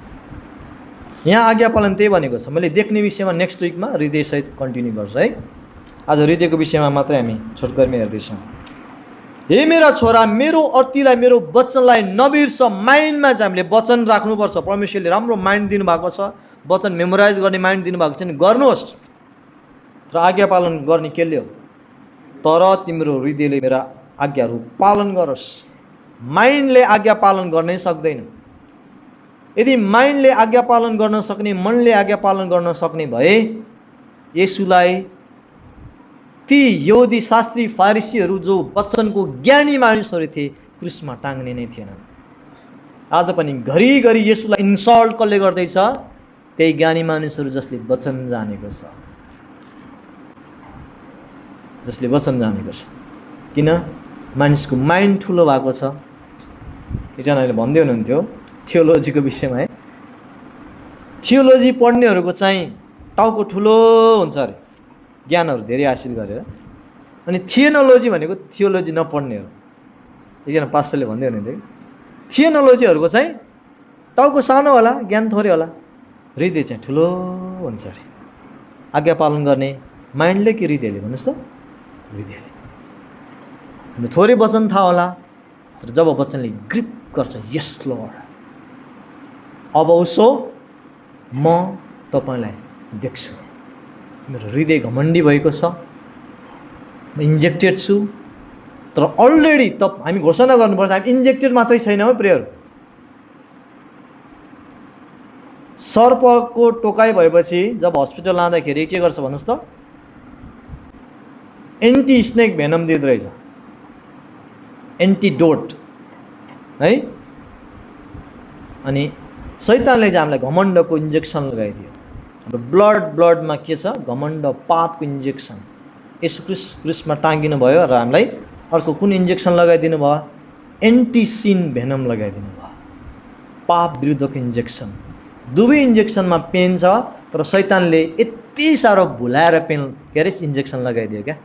यहाँ आज्ञा पालन त्यही भनेको छ। मैले देख्ने विषयमा नेक्स्ट विकमा हृदयसहित कन्टिन्यू गर्छु है। आज हृदयको विषयमा मात्रै हामी छोटकरीमा हेर्दैछौँ। हे मेरा छोरा, मेरो अर्तीलाई, मेरो वचनलाई नबिर्स। माइन्डमा चाहिँ हामीले वचन राख्नुपर्छ। परमेश्वरले राम्रो माइन्ड दिनुभएको छ, वचन मेमोराइज गर्ने माइन्ड दिनुभएको छ नि, गर्नुहोस्। र आज्ञा पालन गर्ने केले हो? तर तिम्रो हृदयले मेरा आज्ञाहरू पालन गरोस्। माइन्डले आज्ञा पालन गर्नै सक्दैन। यदि माइन्डले आज्ञा पालन गर्न सक्ने, मनले आज्ञा पालन गर्न सक्ने भए येशूलाई ती यहुदी शास्त्री फारिसीहरू जो वचनको ज्ञानी मानिसहरू थिए क्रुसमा टाङ्ने नै थिएनन्। आज पनि घरिघरि येशूलाई इन्सल्ट कसले गर्दैछ? त्यही ज्ञानी मानिसहरू जसले वचन जानेको छ, जसले वचन जानेको छ। किन? मानिसको माइन्ड ठुलो भएको छ। एकजनाले भन्दै हुनुहुन्थ्यो थियोलोजीको विषयमा है, थियोलोजी पढ्नेहरूको चाहिँ टाउको ठुलो हुन्छ अरे ज्ञानहरू धेरै हासिल गरेर। अनि थियोनोलोजी भनेको थियोलोजी नपढ्नेहरू, एकजना पास्टरले भन्दै हुनुहुन्थ्यो कि थियोनोलोजीहरूको चाहिँ टाउको सानो होला, ज्ञान थोरै होला, हृदय चाहिँ ठुलो हुन्छ अरे। आज्ञा पालन गर्ने माइन्डले कि हृदयले भन्नुहोस् त? हृदयले। हामी थोरै वचन थाहा होला, तर जब वचनले ग्रिप गर्छ, यस लर्ड अब उसो म तपाईँलाई देख्छु, मेरो हृदय घमण्डी भएको छ, म इन्जेक्टेड छु। तर अलरेडी हामी घोषणा गर्नुपर्छ, हामी इन्जेक्टेड मात्रै छैनौँ प्रियहरू। सर्पको टोकाइ भएपछि जब हस्पिटल लाँदाखेरि के गर्छ भन्नुहोस् त? एन्टी स्नेक भेनम दिँदो रहेछ, एन्टिडोट है। अनि शैतानले चाहिँ हामीलाई घमण्डको इन्जेक्सन लगाइदियो। हाम्रो ब्लडमा के छ? घमण्ड, पापको इन्जेक्सन। यसो क्रिस्टमा टाँगिनु भयो र हामीलाई अर्को कुन इन्जेक्सन लगाइदिनु भयो? एन्टी सिन भेनम लगाइदिनु भयो, पाप विरुद्धको इन्जेक्सन। दुवै इन्जेक्सनमा पेन छ, तर शैतानले यति साह्रो भुलाएर पेन के अरे इन्जेक्सन लगाइदियो क्या।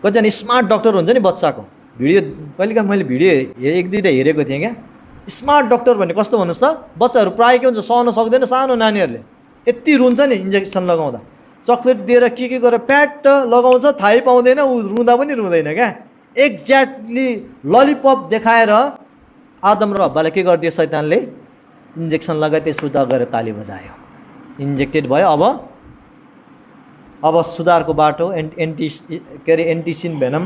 कतिजना स्मार्ट डक्टर हुन्छ नि, बच्चाको भिडियो कहिलेकाहीँ मैले भिडियो एक दुईवटा हेरेको थिएँ क्या। स्मार्ट डक्टर भन्ने कस्तो भन्नुहोस् त? बच्चाहरू प्रायः के हुन्छ, सहन सक्दैन, सानो नानीहरूले यति रुन्छ नि इन्जेक्सन लगाउँदा। चक्लेट दिएर के गरेर प्याट लगाउँछ, थाहै पाउँदैन, ऊ रुँदा पनि रुँदैन क्या। एक्ज्याक्टली ललिपप देखाएर आदम र हब्बालाई के गरिदियो शैतानले? इन्जेक्सन लगाए, त्यसपछि गएर ताली बजायो, इन्जेक्टेड भयो। अब सुधारको बाटो एन्टिसिन भेनम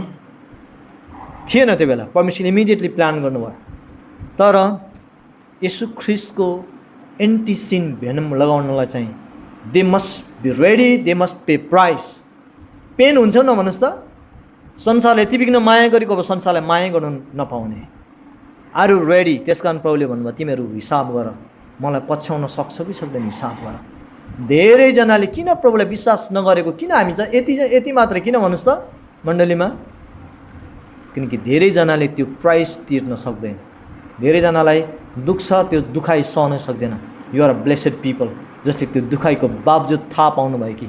थिएन त्यो बेला, परमेश्वरले इमिडिएटली प्लान गर्नुभयो। तर येशू ख्रिस्टको एन्टिसिन भेनम लगाउनलाई चाहिँ they must be ready, they must pay price. Pain हुन्छ न भन्नुहोस् त? संसारले यति बिघ्न माया गरेको, अब संसारलाई माया गर्नु नपाउने। Are you ready? त्यस कारण प्रभुले भन्नुभयो तिमीहरू हिसाब गर, मलाई पछ्याउन सक्छ कि सक्दैन हिसाब गर। धेरैजनाले किन प्रभुलाई विश्वास नगरेको, किन हामी चाहिँ यति मात्रै किन भन्नुहोस् त मण्डलीमा? किनकि धेरैजनाले त्यो प्राइस तिर्न सक्दैन, धेरैजनालाई दुःख छ, त्यो दुखाइ सहन सक्दैन। You are a blessed people, जसले त्यो दुखाइको बावजुद थाहा पाउनुभयो कि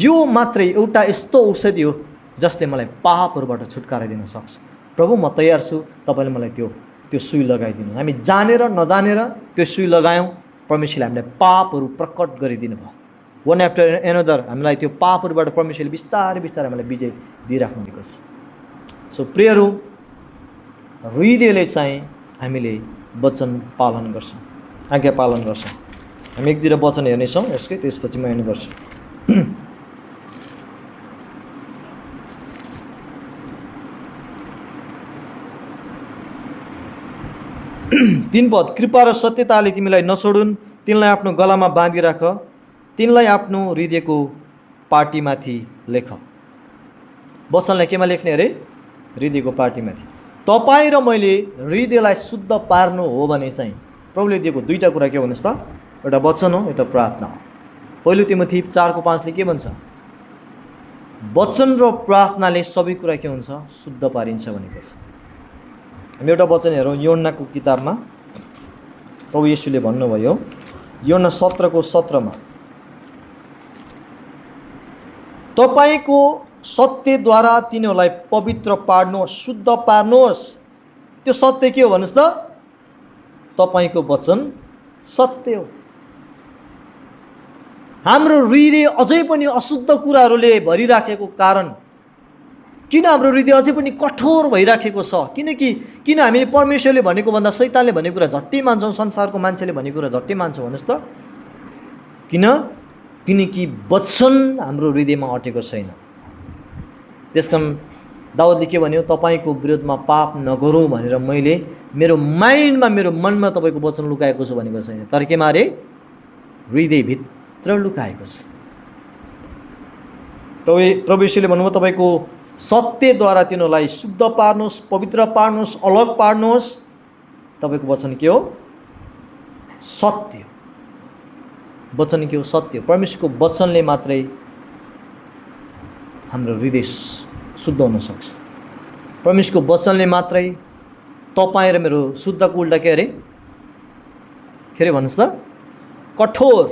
यो मात्रै एउटा यस्तो औषधि हो जसले मलाई पापहरूबाट छुटकारा दिन सक्छ। प्रभु म तयार छु, तपाईँले मलाई त्यो सुई लगाइदिनु। हामी जानेर नजानेर त्यो सुई लगायौँ, परमेश्वरले हामीलाई पापहरू प्रकट गरिदिनु भयो। वान आफ्टर एनदर हामीलाई त्यो पापहरूबाट परमेश्वरले बिस्तारै बिस्तारै हामीलाई विजय दिइराख्नु भएको छ। सो प्रियहरू, हृदयले चाहिँ हामीले वचन पालन गर्छौँ, आज्ञा पालन गर्छौँ। हामी एक दुईवटा वचन हेर्नेछौँ यसकै, त्यसपछि म हेर्ने गर्छु। 3 पद, कृपा र सत्यताले तिमीलाई नछोडुन्, तिनलाई आफ्नो गलामा बाँधिराख, तिनलाई आफ्नो हृदयको पार्टीमाथि लेख। वचनलाई केमा लेख्ने अरे? हृदयको पार्टीमाथि। तपाईँ र मैले हृदयलाई शुद्ध पार्नु हो भने चाहिँ प्रभुले दिएको दुईवटा कुरा के भन्नुहोस् त? एउटा वचन हो, एउटा प्रार्थना हो। पहिलो तिमोथी 4:5 के भन्छ? वचन र प्रार्थनाले सबै कुरा के हुन्छ? शुद्ध पारिन्छ भनेको छ। हामी एउटा वचन हेरौँ योहन्नाको किताबमा। प्रभु येशूले भन्नुभयो योहन्ना 17:17 तपाईँको सत्यद्वारा तिनीहरूलाई पवित्र पार्नुहोस्, शुद्ध पार्नुहोस्। त्यो सत्य के हो भन्नुहोस् त? तपाईँको वचन सत्य हो। हाम्रो हृदय अझै पनि अशुद्ध कुराहरूले भरिराखेको कारण किन हाम्रो हृदय अझै पनि कठोर भइराखेको छ? किन हामीले परमेश्वरले भनेको भन्दा शैतानले भनेको कुरा झट्टै मान्छौँ, संसारको मान्छेले भनेको कुरा झट्टै मान्छौँ भन्नुहोस् त? किनकि वचन हाम्रो हृदयमा अटेको छैन। त्यसकारण दाउदले के भन्यो? तपाईँको विरोधमा पाप नगरौँ भनेर मैले मेरो माइन्डमा, मेरो मनमा तपाईँको वचन लुकाएको छु भनेको छैन, तर केमा अरे? हृदयभित्र लुकाएको छ। प्रभु येशूले भन्नुभयो तपाईँको सत्यद्वारा तिनीहरूलाई शुद्ध पार्नुहोस्, पवित्र पार्नुहोस्, अलग पार्नुहोस्। तपाईँको वचन के हो? सत्य। वचन के हो? सत्य। परमेश्वरको वचनले मात्रै हाम्रो हृदय शुद्ध हुन सक्छ। परमेश्वरको वचनले मात्रै तपाईँ र मेरो शुद्धको उल्टा के अरे भन्नुहोस् त? कठोर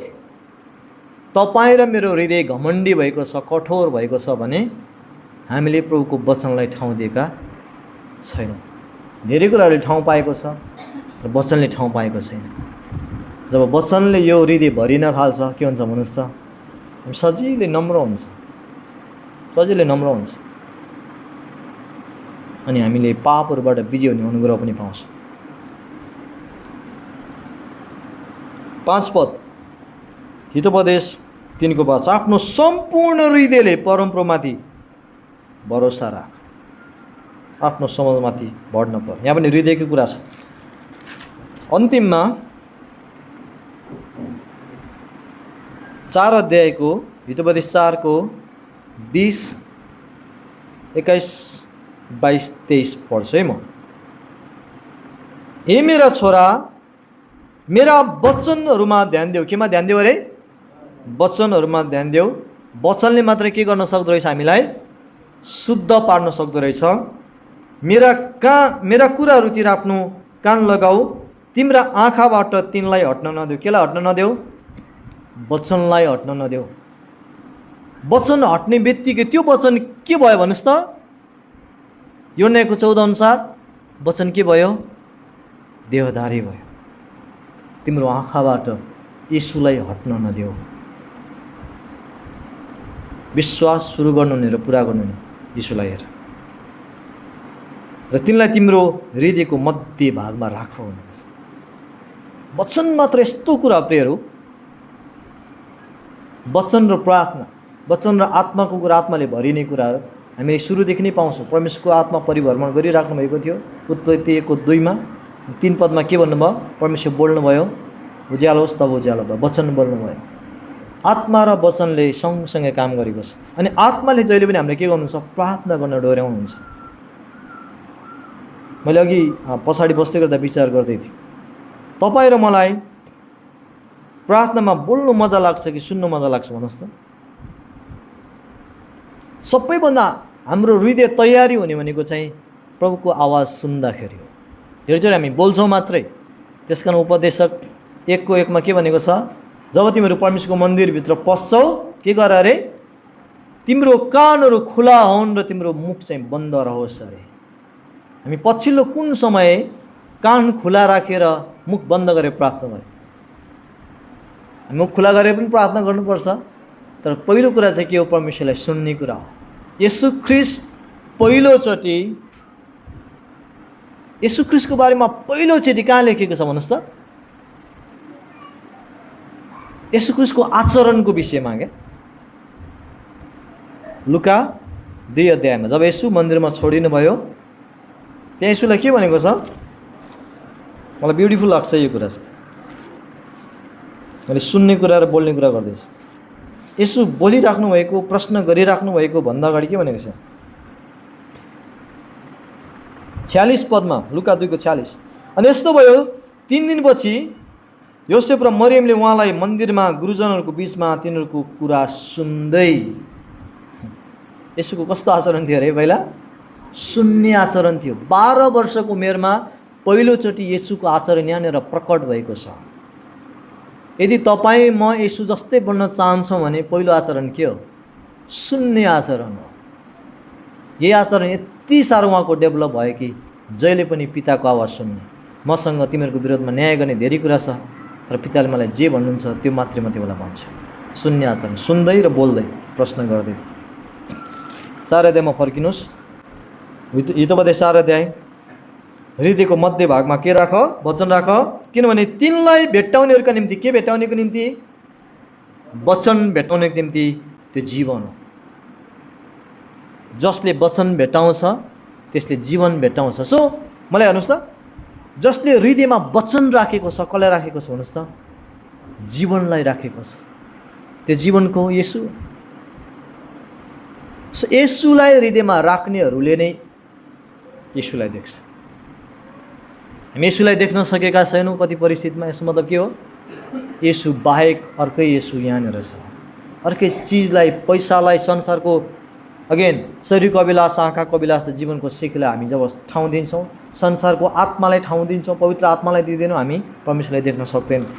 तपाईँ र मेरो हृदय घमण्डी भएको छ, कठोर भएको छ भने हामीले प्रभुको वचनलाई ठाउँ दिएका छैनौँ। धेरै कुराहरूले ठाउँ पाएको छ र वचनले ठाउँ पाएको छैन। जब वचनले यो हृदय भरिन थाल्छ के हुन्छ भन्नुहोस् त, हामी सजिलै नम्र हुन्छ, सजिलै नम्र हुन्छ अनि हामीले पापहरूबाट विजय हुने अनुग्रह पनि पाउँछौँ। 5 पद हितोपदेश 3 को 5, आफ्नो सम्पूर्ण हृदयले परमप्रभुमाथि भरोसा राख, आफ्नो समझमाथि भर नपर। यहाँ पनि हृदयको कुरा छ। अन्तिममा 4 अध्यायको हितोपदेश 4 को 20, 21, 22, 23 पढ्छु है म। हे मेरा छोरा, मेरा वचनहरूमा ध्यान देऊ। केमा ध्यान देऊ अरे? वचनहरूमा ध्यान देऊ। वचनले मात्र के गर्न सक्दो रहेछ? हामीलाई शुद्ध पार्न सक्दो रहेछ। मेरा कुराहरूतिर आफ्नो कान लगाऊ, तिम्रा आँखाबाट तिनलाई हट्न नदेऊ। केलाई हट्न नदेऊ? वचनलाई हट्न नदेऊ। वचन हट्ने बित्तिकै त्यो वचन के भयो भन्नुहोस् त? यूहन्ना 14 अनुसार वचन के भयो? देहधारी भयो। तिम्रो आँखाबाट येशूलाई हट्न नदेऊ। विश्वास सुरु गर्नु नि र पुरा गर्नु नि येशूलाई हेर, र तिनलाई तिम्रो हृदयको मध्य भागमा राख भन्नुहुन्छ। वचन मात्र यस्तो कुरा प्रियहरू, वचन र प्रार्थना, वचन र आत्माको कुरा, आत्माले भरिने कुराहरू हामीले सुरुदेखि नै पाउँछौँ। परमेश्वरको आत्मा परिभ्रमण गरिराख्नु भएको थियो। उत्पत्ति 1 को 2 मा 3 पदमा के भन्नुभयो? परमेश्वर बोल्नुभयो, उज्यालो होस्, तब उज्यालो भयो। वचन बोल्नुभयो। आत्मा र वचनले सँगसँगै काम गरेको छ। अनि आत्माले जहिले पनि हामीले के गर्नुहुन्छ? प्रार्थना गर्न डोर्याउनुहुन्छ। मैले अघि पछाडि बस्दै गर्दा विचार गर्दै थिएँ, तपाईँ र मलाई प्रार्थनामा बोल्नु मजा लाग्छ कि सुन्नु मजा लाग्छ भन्नुहोस् त? सबैभन्दा हाम्रो हृदय तयारी हुने भनेको चाहिँ प्रभुको आवाज सुन्दाखेरि हो। धेरैचोटि हामी बोल्छौँ मात्रै। त्यसकारण उपदेशक 1 को 1 मा के भनेको छ? जब तिमीहरू परमेश्वरको मन्दिरभित्र पस्छौ के गर अरे? तिम्रो कानहरू खुला हुन् र तिम्रो मुख चाहिँ बन्द रहोस् अरे। हामी पछिल्लो कुन समय कान खुला राखेर मुख बन्द गरेर प्रार्थना गरे? मुख खुला गरेर पनि प्रार्थना गर्नुपर्छ, तर पहिलो कुरा चाहिँ के हो? परमेश्वरलाई सुन्ने कुरा हो। येशू ख्रीष्ट पहिलोचोटि, येशू ख्रीष्टको बारेमा पहिलोचोटि कहाँ लेखेको छ भन्नुहोस् त? येशू ख्रीष्टको आचरणको विषयमा क्या। लुका 2 अध्यायमा जब येशू मन्दिरमा छोडिनु भयो, त्यहाँ येशूलाई के भनेको छ? मलाई ब्युटिफुल लाग्छ यो कुरा चाहिँ। मैले सुन्ने कुरा र बोल्ने कुरा गर्दैछु। येशू बोलिराख्नु भएको, प्रश्न गरिराख्नु भएको भन्दा अगाडि के भनेको छ? 46 पदमा, लुका 2 को 46। अनि यस्तो भयो, 3 दिनपछि योसेफ र मरियमले उहाँलाई मन्दिरमा गुरुजनहरूको बिचमा तिनीहरूको कुरा सुन्दै। येशूको कस्तो आचरण थियो अरे? पहिला सुन्ने आचरण थियो। 12 वर्षको उमेरमा पहिलोचोटि येशूको आचरण यहाँनिर प्रकट भएको छ। यदि तपाईँ म येशू जस्तै बन्न चाहन्छौँ भने पहिलो आचरण के हो? सुन्ने आचरण हो। यही आचरण यति साह्रो उहाँको डेभलप भयो कि जहिले पनि पिताको आवाज सुन्ने। मसँग तिमीहरूको विरोधमा न्याय गर्ने धेरै कुरा छ, तर पिताले मलाई जे भन्नुहुन्छ त्यो मात्रै म तिमीलाई भन्छु। सुन्ने आचरण, सुन्दै र बोल्दै, प्रश्न गर्दै। 4 अध्यायमा फर्किनुहोस्। हितोपदेश 4 अध्याय। हृदयको मध्य भागमा के राख? वचन राख, किनभने तिनलाई भेट्टाउनेहरूका निम्ति, के भेट्टाउनेको निम्ति? वचन भेट्टाउनेको निम्ति त्यो जीवन हो। जसले वचन भेट्टाउँछ त्यसले जीवन भेट्टाउँछ। सो मलाई हेर्नुहोस् त, जसले हृदयमा वचन राखेको छ, कसलाई राखेको छ भन्नुहोस् त? जीवनलाई राखेको छ। त्यो जीवनको येशू। सो येशूलाई हृदयमा राख्नेहरूले नै येशूलाई देख्छ। हामी येशूलाई देख्न सकेका छैनौँ कति परिस्थितिमा। यसो मतलब के हो? येशू बाहेक अर्कै येशू यहाँनिर छ। अर्कै चिजलाई, पैसालाई, संसारको अगेन शरीरको अभिलाष, आँखाको अभिलाष, जीवनको सिखलाई हामी जब ठाउँ दिन्छौँ, संसारको आत्मालाई ठाउँ दिन्छौँ, पवित्र आत्मालाई दिँदैनौँ, हामी परमेश्वरलाई देख्न सक्दैनौँ।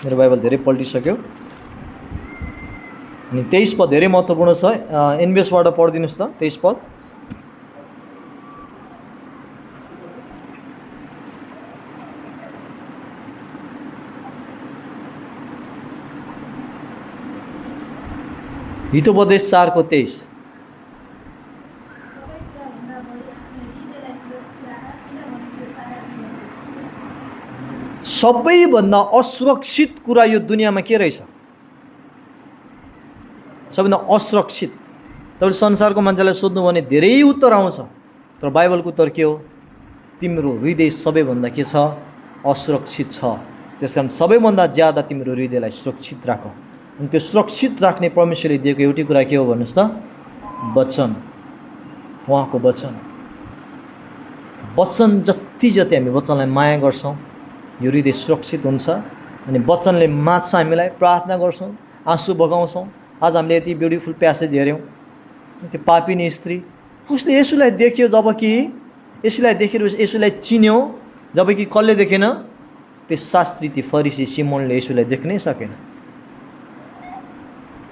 मेरो बाइबल धेरै पल्टिसक्यो। अनि 23 पद धेरै महत्त्वपूर्ण छ। एनबिएसबाट पढिदिनुहोस् त 23 पद। हितोपदेश 4 को 23। सबैभन्दा असुरक्षित कुरा यो दुनियाँमा के रहेछ? सबैभन्दा असुरक्षित। तपाईँले संसारको मान्छेलाई सोध्नु भने धेरै उत्तर आउँछ, तर बाइबलको उत्तर के हो? तिम्रो हृदय सबैभन्दा के छ? असुरक्षित छ। त्यसकारण सबैभन्दा ज्यादा तिम्रो हृदयलाई सुरक्षित राख। अनि त्यो सुरक्षित राख्ने परमेश्वरले दिएको एउटै कुरा के हो भन्नुहोस् त? वचन, उहाँको वचन। वचन जति जति हामी वचनलाई माया गर्छौँ यो हृदय सुरक्षित हुन्छ। अनि वचनले मात्छ हामीलाई। प्रार्थना गर्छौँ, आँसु बगाउँछौँ। आज हामीले यति ब्युटिफुल प्यासेज हेऱ्यौँ। त्यो पापिनी स्त्री, उसले येशूलाई देख्यो, जबकि येशूलाई देखेर येशूलाई चिन्यो, जबकि कसले देखेन? त्यो शास्त्री, त्यो फरिसी सिमोनले येशूलाई देख्नै सकेन।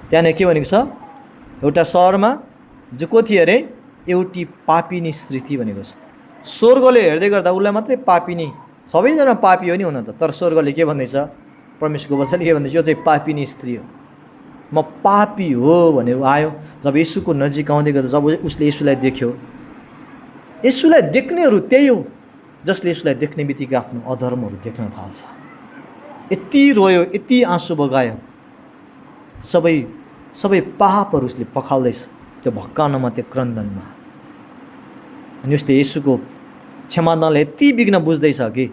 त्यहाँनिर के भनेको छ? एउटा सहरमा जो को थियो अरे? एउटी पापिनी स्त्री थिए भनेको छ। स्वर्गले हेर्दै गर्दा उसलाई मात्रै पापिनी, सबैजना पापी हो नि हुन त, तर स्वर्गले के भन्दैछ? परमेश्वरको वचनले के भन्दैछ? यो चाहिँ पापिनी स्त्री हो, म पापी हो भनेर आयो। जब येशूको नजिक आउँदै गर्दा जब उसले येशूलाई देख्यो, येशूलाई देख्नेहरू त्यही हो जसले येशूलाई देख्ने बित्तिकै आफ्नो अधर्महरू देख्न थाल्छ। यति रोयो, यति आँसु बगायो, सबै पापहरू उसले पखाल्दैछ त्यो भक्कानमा, त्यो क्रन्दनमा। अनि उसले येशूको क्षमादानले यति बिघ्न बुझ्दैछ कि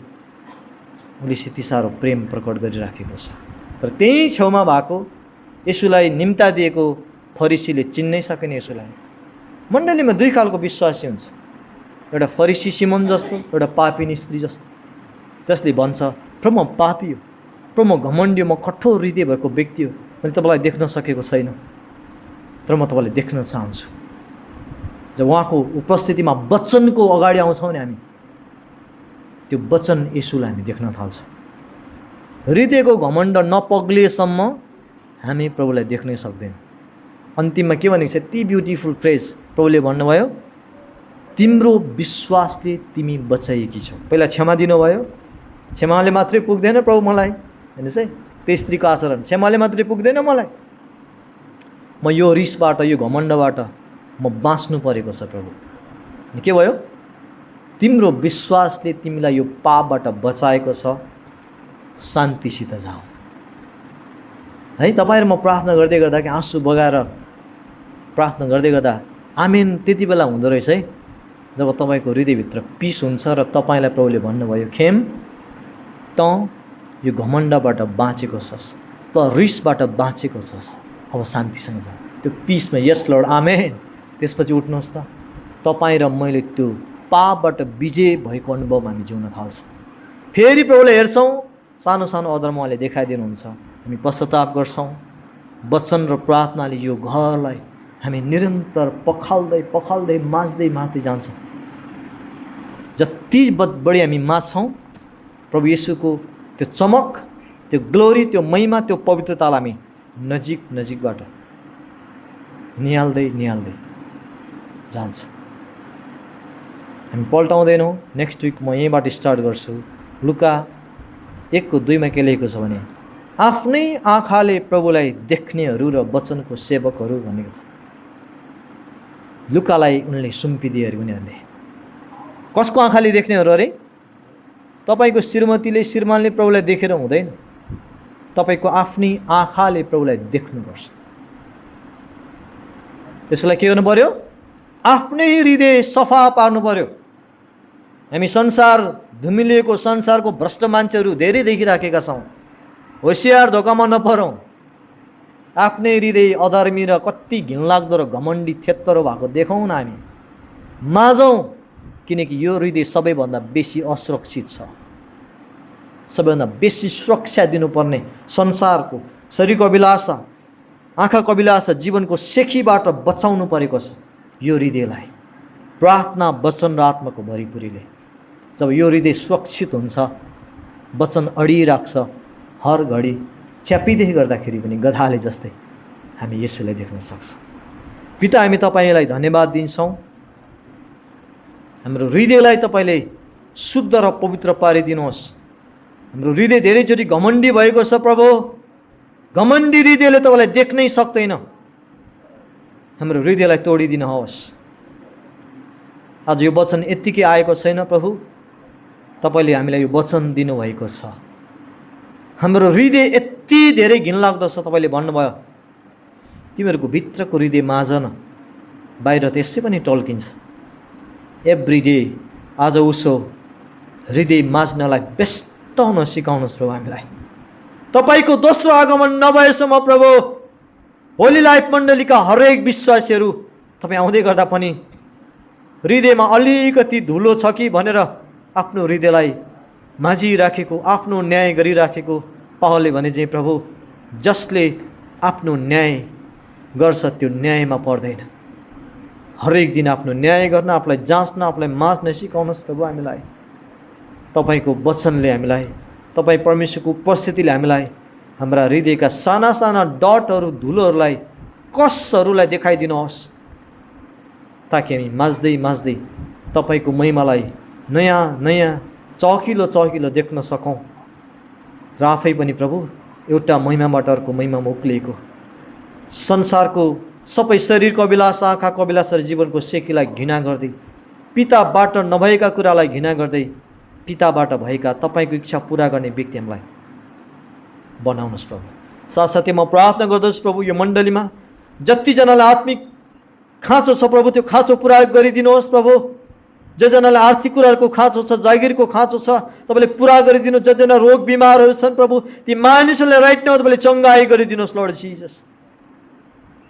उसले यति साह्रो प्रेम प्रकट गरिराखेको छ। तर त्यही छेउमा भएको येशूलाई निम्ता दिएको फरिसीले चिन्नै सकेन येशूलाई। मण्डलीमा दुई खालको विश्वासी हुन्छ, एउटा फरिसी सिमोन जस्तो, एउटा पापिनी स्त्री जस्तो, जसले भन्छ प्रभु म पापी हो, प्रभु म घमण्डी हो, म कठोर हृदय भएको व्यक्ति हो, मैले तपाईँलाई देख्न सकेको छैन, तर म तपाईँलाई देख्न चाहन्छु। जब उहाँको उपस्थितिमा वचनको अगाडि आउँछौँ नि हामी, त्यो वचन येशूलाई हामी देख्न थाल्छौँ। हृदयको घमण्ड नपग्लिएसम्म हामी प्रभुलाई देख्नै सक्दैनौँ। अन्तिममा के भनेको छ? यति ब्युटिफुल फ्रेज प्रभुले भन्नुभयो, तिम्रो विश्वासले तिमी बचाएकी छौ। पहिला क्षमा दिनुभयो, क्षमाले मात्रै पुग्दैन प्रभु मलाई, हेर्नुहोस् है त्यो स्त्रीको आचरण, क्षमाले मात्रै पुग्दैन मलाई, म यो रिसबाट, यो घमण्डबाट म बाँच्नु परेको छ प्रभु। के भयो? तिम्रो विश्वासले तिमीलाई यो पापबाट बचाएको छ, शान्तिसित जाऊ। है तपाईहरु म प्रार्थना गर्दै गर्दा कि आँसु बगाएर प्रार्थना गर्दै गर्दा आमेन त्यति बेला हुँदो रहेछ है, जब तपाईको हृदयभित्र पीस हुन्छ र तपाईलाई प्रभुले भन्नुभयो, खेम त यो घमण्डबाट बाँचेको छस्, त रिसबाट बाँचेको छस्, अब शान्तिसँग जा। त्यो पीसमा यस लर्ड आमेन। त्यसपछि उठ्नुहोस् त, तपाई र मैले त्यो पापबाट विजय भएको अनुभव हामी जिउन थाल्छौँ। फेरि प्रभुले हेर्छौँ, सानो सानो अधर्म उहाँले देखाइदिनुहुन्छ, हामी पश्चाताप गर्छौँ। वचन र प्रार्थनाले यो घरलाई हामी निरन्तर पखाल्दै पखाल्दै माझ्दै माझ्दै जान्छौँ। जति बढी हामी माझ्छौँ, प्रभु येशूको त्यो चमक, त्यो ग्लोरी, त्यो महिमा, त्यो पवित्रतालाई हामी नजिक नजिकबाट निहाल्दै निहाल्दै जान्छ। हामी पल्टाउँदैनौँ। नेक्स्ट विक म यहीँबाट स्टार्ट गर्छु। लुका 1:2 के लेखेको छ भने, आफ्नै आँखाले प्रभुलाई देख्नेहरू र वचनको सेवकहरू भनेको छ। लुकालाई उनले सुम्पिदिए अरे उनीहरूले। कसको आँखाले देख्नेहरू अरे? तपाईको श्रीमतीले श्रीमानले प्रभुलाई देखेर हुँदैन, तपाईको आफ्नै आँखाले प्रभुलाई देख्नुपर्छ। त्यसलाई के गर्नु पर्यो? आफ्नै हृदय सफा पार्नु पर्यो। हामी संसार धुमिलिएको, संसारको भ्रष्ट मान्छेहरू धेरै देखिराखेका छौँ। होसियार धोकामा नपरौँ। आफ्नै हृदय अधर्मी र कति घिनलाग्दो र घमण्डी थेत्तरो भएको देखाउँ न हामी, माझौँ, किनकि यो हृदय सबैभन्दा बेसी असुरक्षित छ। सबैभन्दा बेसी सुरक्षा दिनुपर्ने संसारको शरीरको अभिलाषा, आँखाको अभिलाषा, जीवनको सेखीबाट बचाउनु परेको छ यो हृदयलाई। प्रार्थना, वचन र आत्माको भरिपुरीले जब यो हृदय सुरक्षित हुन्छ, वचन अडिराख्छ, हर घडी च्यापिँदै गर्दाखेरि पनि गधाले जस्तै हामी येशूलाई देख्न सक्छौँ। पिता, हामी तपाईँलाई धन्यवाद दिन्छौँ। हाम्रो हृदयलाई तपाईँले शुद्ध र पवित्र पारिदिनुहोस्। हाम्रो हृदय धेरैचोटि घमण्डी भएको छ प्रभु। घमण्डी हृदयले तपाईँलाई देख्नै सक्दैन। हाम्रो हृदयलाई तोडिदिनुहोस्। आज यो वचन यत्तिकै आएको छैन प्रभु, तपाईँले हामीलाई यो वचन दिनुभएको छ। हाम्रो हृदय यति धेरै घिनलाग्दो छ, तपाईँले भन्नुभयो तिमीहरूको भित्रको हृदय माझ न, बाहिर त्यसै पनि टल्किन्छ। एभ्री डे आज उसो हृदय माझ्नलाई व्यस्त हुन सिकाउनुहोस् प्रभु हामीलाई। तपाईँको दोस्रो आगमन नभएसम्म प्रभु होली लाइफ मण्डलीका हरेक विश्वासीहरू तपाईँ आउँदै गर्दा पनि हृदयमा अलिकति धुलो छ कि भनेर आफ्नो हृदयलाई माझिराखेको, आफ्नो न्याय गरिराखेको पावलले भने चाहिँ प्रभु जसले आफ्नो न्याय गर्छ त्यो न्यायमा पर्दैन। हरेक दिन आफ्नो न्याय गर्न, आफूलाई जाँच्न, आफूलाई माझ्न सिकाउनुहोस् प्रभु हामीलाई। तपाईँको वचनले हामीलाई, तपाईँ परमेश्वरको उपस्थितिले हामीलाई हाम्रा हृदयका साना साना डटहरू, धुलोहरूलाई, कसहरूलाई देखाइदिनुहोस्, ताकि हामी माझ्दै माझ्दै तपाईँको महिमालाई नयाँ नयाँ चौकिलो चौकिलो देख्न सकौँ र आफै पनि प्रभु एउटा महिमाबाट अर्को महिमामा उक्लिएको संसारको सबै शरीरको अभिलाषा, आँखाको अभिलाषा र जीवनको सेकीलाई घृणा गर्दै, पिताबाट नभएका कुरालाई घृणा गर्दै पिताबाट भएका तपाईँको इच्छा पुरा गर्ने व्यक्ति हामीलाई बनाउनुहोस् प्रभु। साथसाथै म प्रार्थना गर्दछु प्रभु यो मण्डलीमा जतिजनालाई आत्मिक खाँचो छ प्रभु त्यो खाँचो पुरा गरिदिनुहोस् प्रभु। जजनालाई आर्थिक कुराहरूको खाँचो छ, जागिरको खाँचो छ, तपाईँले पुरा गरिदिनु। जजना रोग बिमारहरू छन् प्रभु ती मानिसहरूलाई राइट नाउ तपाईँले चङ्गाई गरिदिनुहोस् लर्ड जिजस।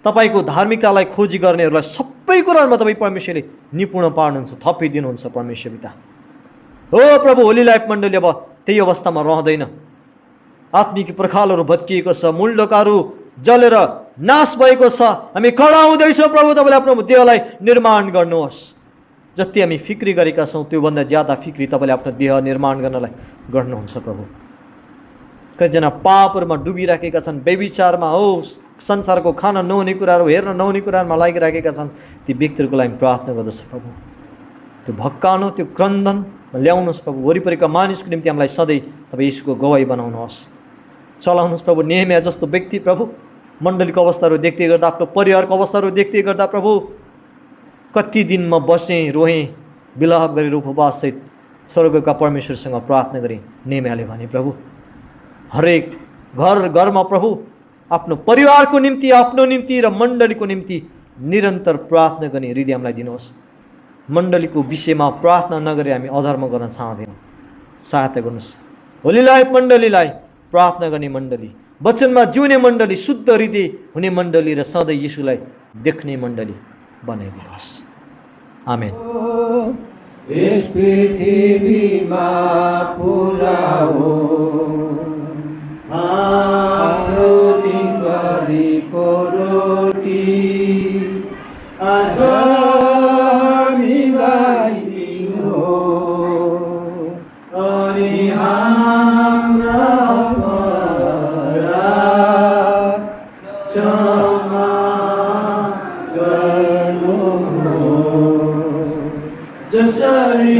तपाईँको धार्मिकतालाई खोजी गर्नेहरूलाई सबै कुराहरूमा तपाईँ परमेश्वरले निपुण पार्नुहुन्छ, थपिदिनुहुन्छ परमेश्वर पिता। हो प्रभु होली लाइफ मण्डली अब त्यही अवस्थामा रहँदैन। आत्मिक पर्खालहरू भत्किएको छ, मूल ढोकाहरू जलेर नाश भएको छ। हामी खडा हुँदैछौँ प्रभु, तपाईँले आफ्नो देहलाई निर्माण गर्नुहोस्। जति हामी फिक्री गरेका छौँ त्योभन्दा ज्यादा फिक्री तपाईँले आफ्नो देह निर्माण गर्नलाई गर्नुहुन्छ प्रभु। कतिजना पापहरूमा डुबिराखेका छन्, व्यभिचारमा होस्, संसारको खान नहुने कुराहरू, हेर्न नहुने कुराहरूमा लागिराखेका छन्, ती व्यक्तिहरूको लागि प्रार्थना गर्दछु प्रभु। त्यो भक्कानो, त्यो क्रन्दन ल्याउनुहोस् प्रभु। वरिपरिका मानिसको निम्ति हामीलाई सधैँ तपाईँ यीशुको गवाही बनाउनुहोस्, चलाउनुहोस् प्रभु। नेहमिया जस्तो व्यक्ति प्रभु मण्डलीको अवस्थाहरू देख्दै गर्दा, आफ्नो परिवारको अवस्थाहरू देख्दै गर्दा प्रभु कति दिन म बसेँ, रोएँ, विलाप गरेर उपवाससहित स्वर्गका परमेश्वरसँग प्रार्थना गरेँ। नेहमियाले भने प्रभु हरेक घरमा प्रभु आफ्नो परिवारको निम्ति, आफ्नो निम्ति र मण्डलीको निम्ति निरन्तर प्रार्थना गर्ने हृदय हामीलाई दिनुहोस्। मण्डलीको विषयमा प्रार्थना नगरी हामी अधर्म गर्न चाहँदैनौँ, सहायता गर्नुहोस्। होली लाइफ मण्डलीलाई प्रार्थना गर्ने मण्डली, वचनमा जिउने मण्डली, शुद्ध हृदय हुने मण्डली र सधैँ यीशुलाई देख्ने मण्डली बनाइदिनुहोस्। आमेन। यस पृथ्वीमा पुरा हो हाम्रो दिनभरिको रोटी आज हामीलाई दिनु अनि हाम्रा अपराध क्षमा गर्नु जसरी